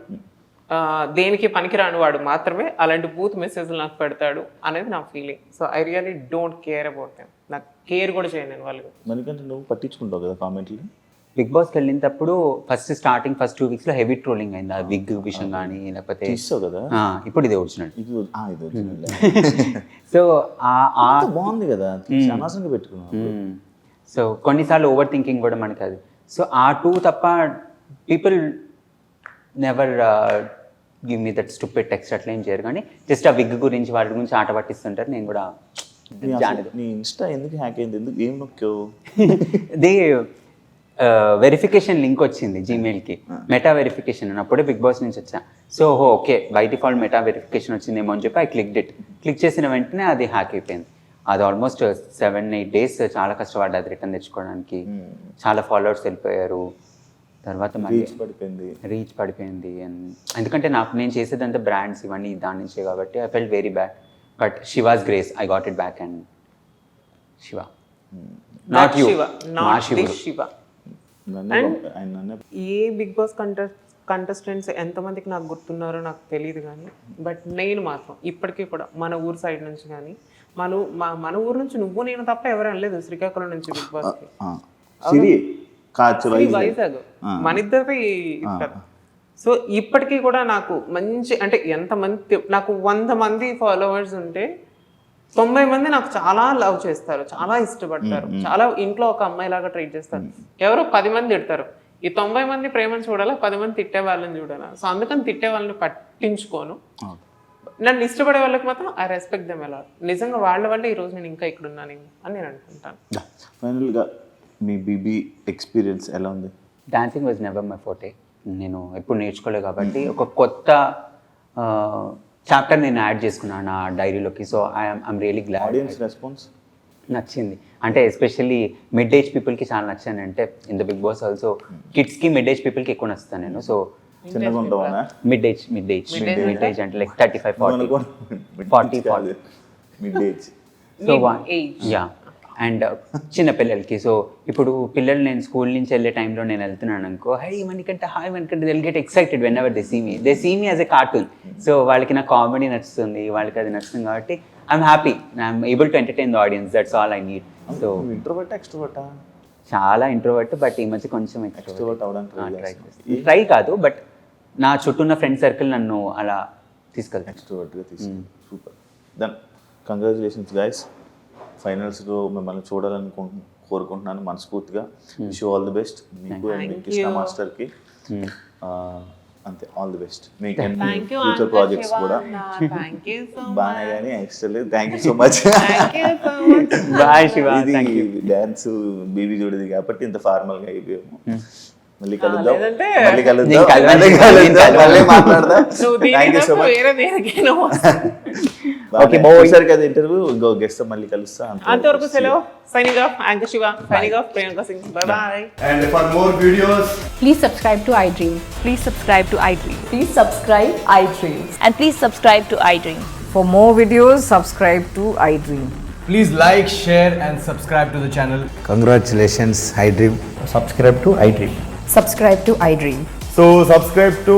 దేనికి పనికిరాని వాడు మాత్రమే అలాంటి బూత్ మెసేజ్లు నాకు పెడతాడు అనేది నా feeling. So I really don't care about them. నాకు కేర్ కూడా చేయను నేను వాళ్ళు. ఎందుకంటే నువ్వు పట్టించుకుంటావు కదా కామెంట్లు. బిగ్ బాస్కి వెళ్ళినప్పుడు ఫస్ట్ 2 weeks లో హెవీ ట్రోలింగ్ అయింది. ఆ బిగ్ విషయం కానీ లేకపోతే కదా. ఇప్పుడు ఇది ఒరిజినల్. సో సో బాగుంది కదా, అనవసరంగా పెట్టుకున్నావు. సో కొన్నిసార్లు ఓవర్ థింకింగ్ కూడా మనకి అది. సో ఆ 2 తప్ప people never give me that stupid text అట్లా ఏం చేయరు. కానీ జస్ట్ ఆ విగ్ గురించి వాటి గురించి ఆట పట్టిస్తుంటారు. నేను కూడా నీ ఇన్స్టా ఎందుకు హ్యాక్ అయింది? ఎందుకు ఏం నొక్కావు? దే వెరిఫికేషన్ లింక్ వచ్చింది జీమెయిల్కి, మెటా వెరిఫికేషన్ అని. అప్పుడే బిగ్ బాస్ నుంచి వచ్చా. So okay by default meta verification వచ్చిందేమో అని చెప్పి క్లిక్ చేసిన వెంటనే అది హ్యాక్ అయిపోయింది. అది ఆల్మోస్ట్ 7-8 days చాలా కష్టపడ్డా అది రిటర్న్ తెచ్చుకోవడానికి. చాలా ఫాలోవర్స్ వెళ్ళిపోయారు. తర్వాత రీచ్ పడిపోయింది. ఎందుకంటే నేను చేసేదంతా బ్రాండ్స్ ఇవన్నీ దాని నుంచే కాబట్టి I felt very bad. But Shiva's grace I got it back. And Shiva, not you, Shiva. ఏ బిగ్ బాస్ కంటెస్టెంట్స్ ఎంతమందికి నాకు గుర్తున్నారో నాకు తెలియదు కానీ, బట్ నేను మాత్రం ఇప్పటికీ కూడా మన ఊరు సైడ్ నుంచి కానీ, మన ఊరు నుంచి నువ్వు నేను తప్ప ఎవరు అనలేదు శ్రీకాకుళం నుంచి బిగ్ బాస్కి. వైజాగ్ మన ఇద్దరిది. సో ఇప్పటికీ కూడా నాకు మంచి, అంటే ఎంతమంది, నాకు 100 మంది ఫాలోవర్స్ ఉంటే 90 మంది నాకు చాలా లవ్ చేస్తారు, చాలా ఇష్టపడతారు, చాలా ఇంట్లో ఒక అమ్మాయి లాగా ట్రీట్ చేస్తారు. ఎవరో 10 మంది తిడతారు. ఈ 90 మంది ప్రేమను చూడాలా, 10 మంది తిట్టే వాళ్ళని చూడాలా. సో అందుకని తిట్టే వాళ్ళని పట్టించుకోను. నన్ను ఇష్టపడే వాళ్ళకి మాత్రం ఐ రెస్పెక్ట్ దెమ్ ఎలా. నిజంగా వాళ్ళ వల్ల ఈరోజు నేను ఇంకా ఇక్కడ ఉన్నాను అని నేను అనుకుంటాను. ఫైనల్గా మీ బీబీ ఎక్స్పీరియన్స్ ఎలా ఉంది? Dancing was never my forte. నేను ఎప్పుడు నేర్చుకోలేదు కాబట్టి ఒక కొత్త చాప్టర్ నేను యాడ్ చేసుకున్నాను నా డైరీలోకి. So I'm really glad. Audience response నచ్చింది అంటే ఎస్పెషల్లీ మిడ్ ఏజ్ పీపుల్కి చాలా నచ్చాను. అంటే in the Bigg Boss also కిడ్స్కి మిడ్ ఏజ్ పీపుల్కి ఎక్కువ నచ్చుతాను నేను. సో చిన్నగా ఉంటావా? మిడ్ ఏజ్ అంటే like 35-40 mid age. So yeah and చిన్న పిల్లలకి. సో ఇప్పుడు పిల్లలు నేను స్కూల్ నుంచి వెళ్ళే టైంలో నేను వెళ్తున్నాను అనుకో, హై మనకంటే హాయ్ మనకంటే they'll get excited whenever they see me as a cartoon. So వాళ్ళకి నా కామెడీ నచ్చుతుంది, వాళ్ళకి అది నచ్చుతుంది కాబట్టి I'm happy. I'm able to entertain the audience. That's all I need. So introvert ఎక్స్ట్రోవర్టా? చాలా ఇంట్రోవర్ట్, బట్ ఈ మధ్య కొంచెం ఎక్స్ట్రోవర్ట్ అవడానికి ట్రై కాదు, బట్ నా చుట్టూ ఉన్న ఫ్రెండ్ సర్కిల్ నన్ను అలా తీసుకెళ్తాను. ఎక్స్ట్రోవర్ట్గా సూపర్. Then congratulations guys. ఫైనల్స్లో మిమ్మల్ని చూడాలని కోరుకుంటున్నాను మనస్ఫూర్తిగా. Wish you all the best మీకు అండ్ మీ కృష్ణ మాస్టర్కి. అంతే, ఆల్ ది బెస్ట్. మీకు ఫ్యూచర్ ప్రాజెక్ట్స్ కూడా బాగా కానీ actually thank you so much. Bye Shiva. ఇది డ్యాన్స్ బీబీ చూడేది కాబట్టి ఇంత ఫార్మల్గా అయిపోయాము. మళ్ళీ కలుద్దాం, మళ్ళీ మాట్లాడదాం. Thank you so much. సరే కదా ఇంటర్వ్యూ, ఇంకో గెస్ట్ మళ్ళీ కలుస్తా. అంతవరకు సెలవు. Signing off anchor Shiva, signing off Priyanka Singh. By. And for more videos, Please subscribe to iDream. Please subscribe to iDream. Please subscribe iDream. And please subscribe to iDream. For more videos, subscribe to iDream. please like, share and subscribe to the channel. Congratulations, iDream. Subscribe to iDream. Subscribe to iDream. So subscribe to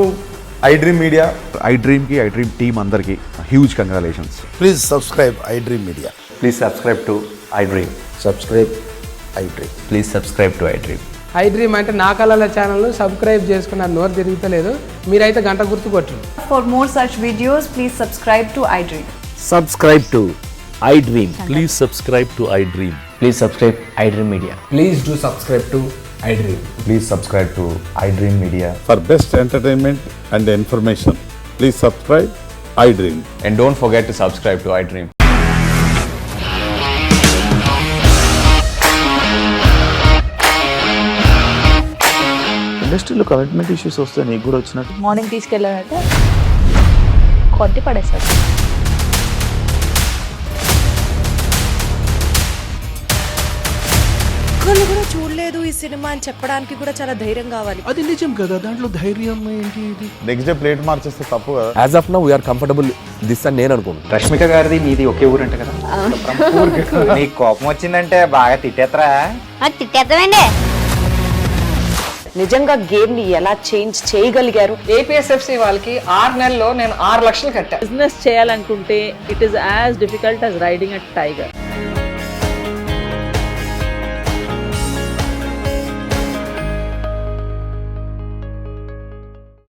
iDream Media. iDream ki iDream team andarki huge congratulations. Please subscribe iDream Media. Please subscribe to iDream. Subscribe iDream. Please subscribe to iDream. iDream అంటే నా కళల channel subscribe చేసుకున్న నోరు తిరుగుతలేదు, మీరైతే గంట గుర్తు కొట్టండి. For more such videos, please subscribe to iDream. Subscribe to iDream. Please subscribe to iDream. Please subscribe iDream Media. Please do subscribe to iDream. Please subscribe to iDream Media. For best entertainment and information, please subscribe iDream. And don't forget to subscribe to iDream. ఇండస్ట్రీలో commitment issues వస్తే నీకు కూడా వచ్చినట్టు? Morning తీసుకెళ్ళాలంటే కొట్టి పడేస్తారు. ఒక్కళ్ళు కూడా చూడలేదు ఈ సినిమా అని చెప్పడానికి కూడా చాలా ధైర్యం కావాలి. అది నిజం కదా, దాంట్లో ధైర్యం ఏంటి? నెక్స్ట్ డే ప్లేట్ మార్చేస్తే తప్పు కదా. As of now we're comfortable this అని నేను అనుకుంటున్నాను. రష్మిక గారిది మీది ఒకే ఊరు అంట కదా? నీకు కోపం వచ్చిందంటే బాగా తిట్టేత్తరా? తిట్టేద్దామండి. నిజంగా గేమ్ ని ఎలా చేంజ్ చేయగలిగారు? ఏపీఎస్ఎఫ్సి వాళ్ళకి 6 నెలల్లో నేను 6 లక్షలు కట్టా. బిజినెస్ చేయాలనుకుంటే it is as difficult as riding a tiger.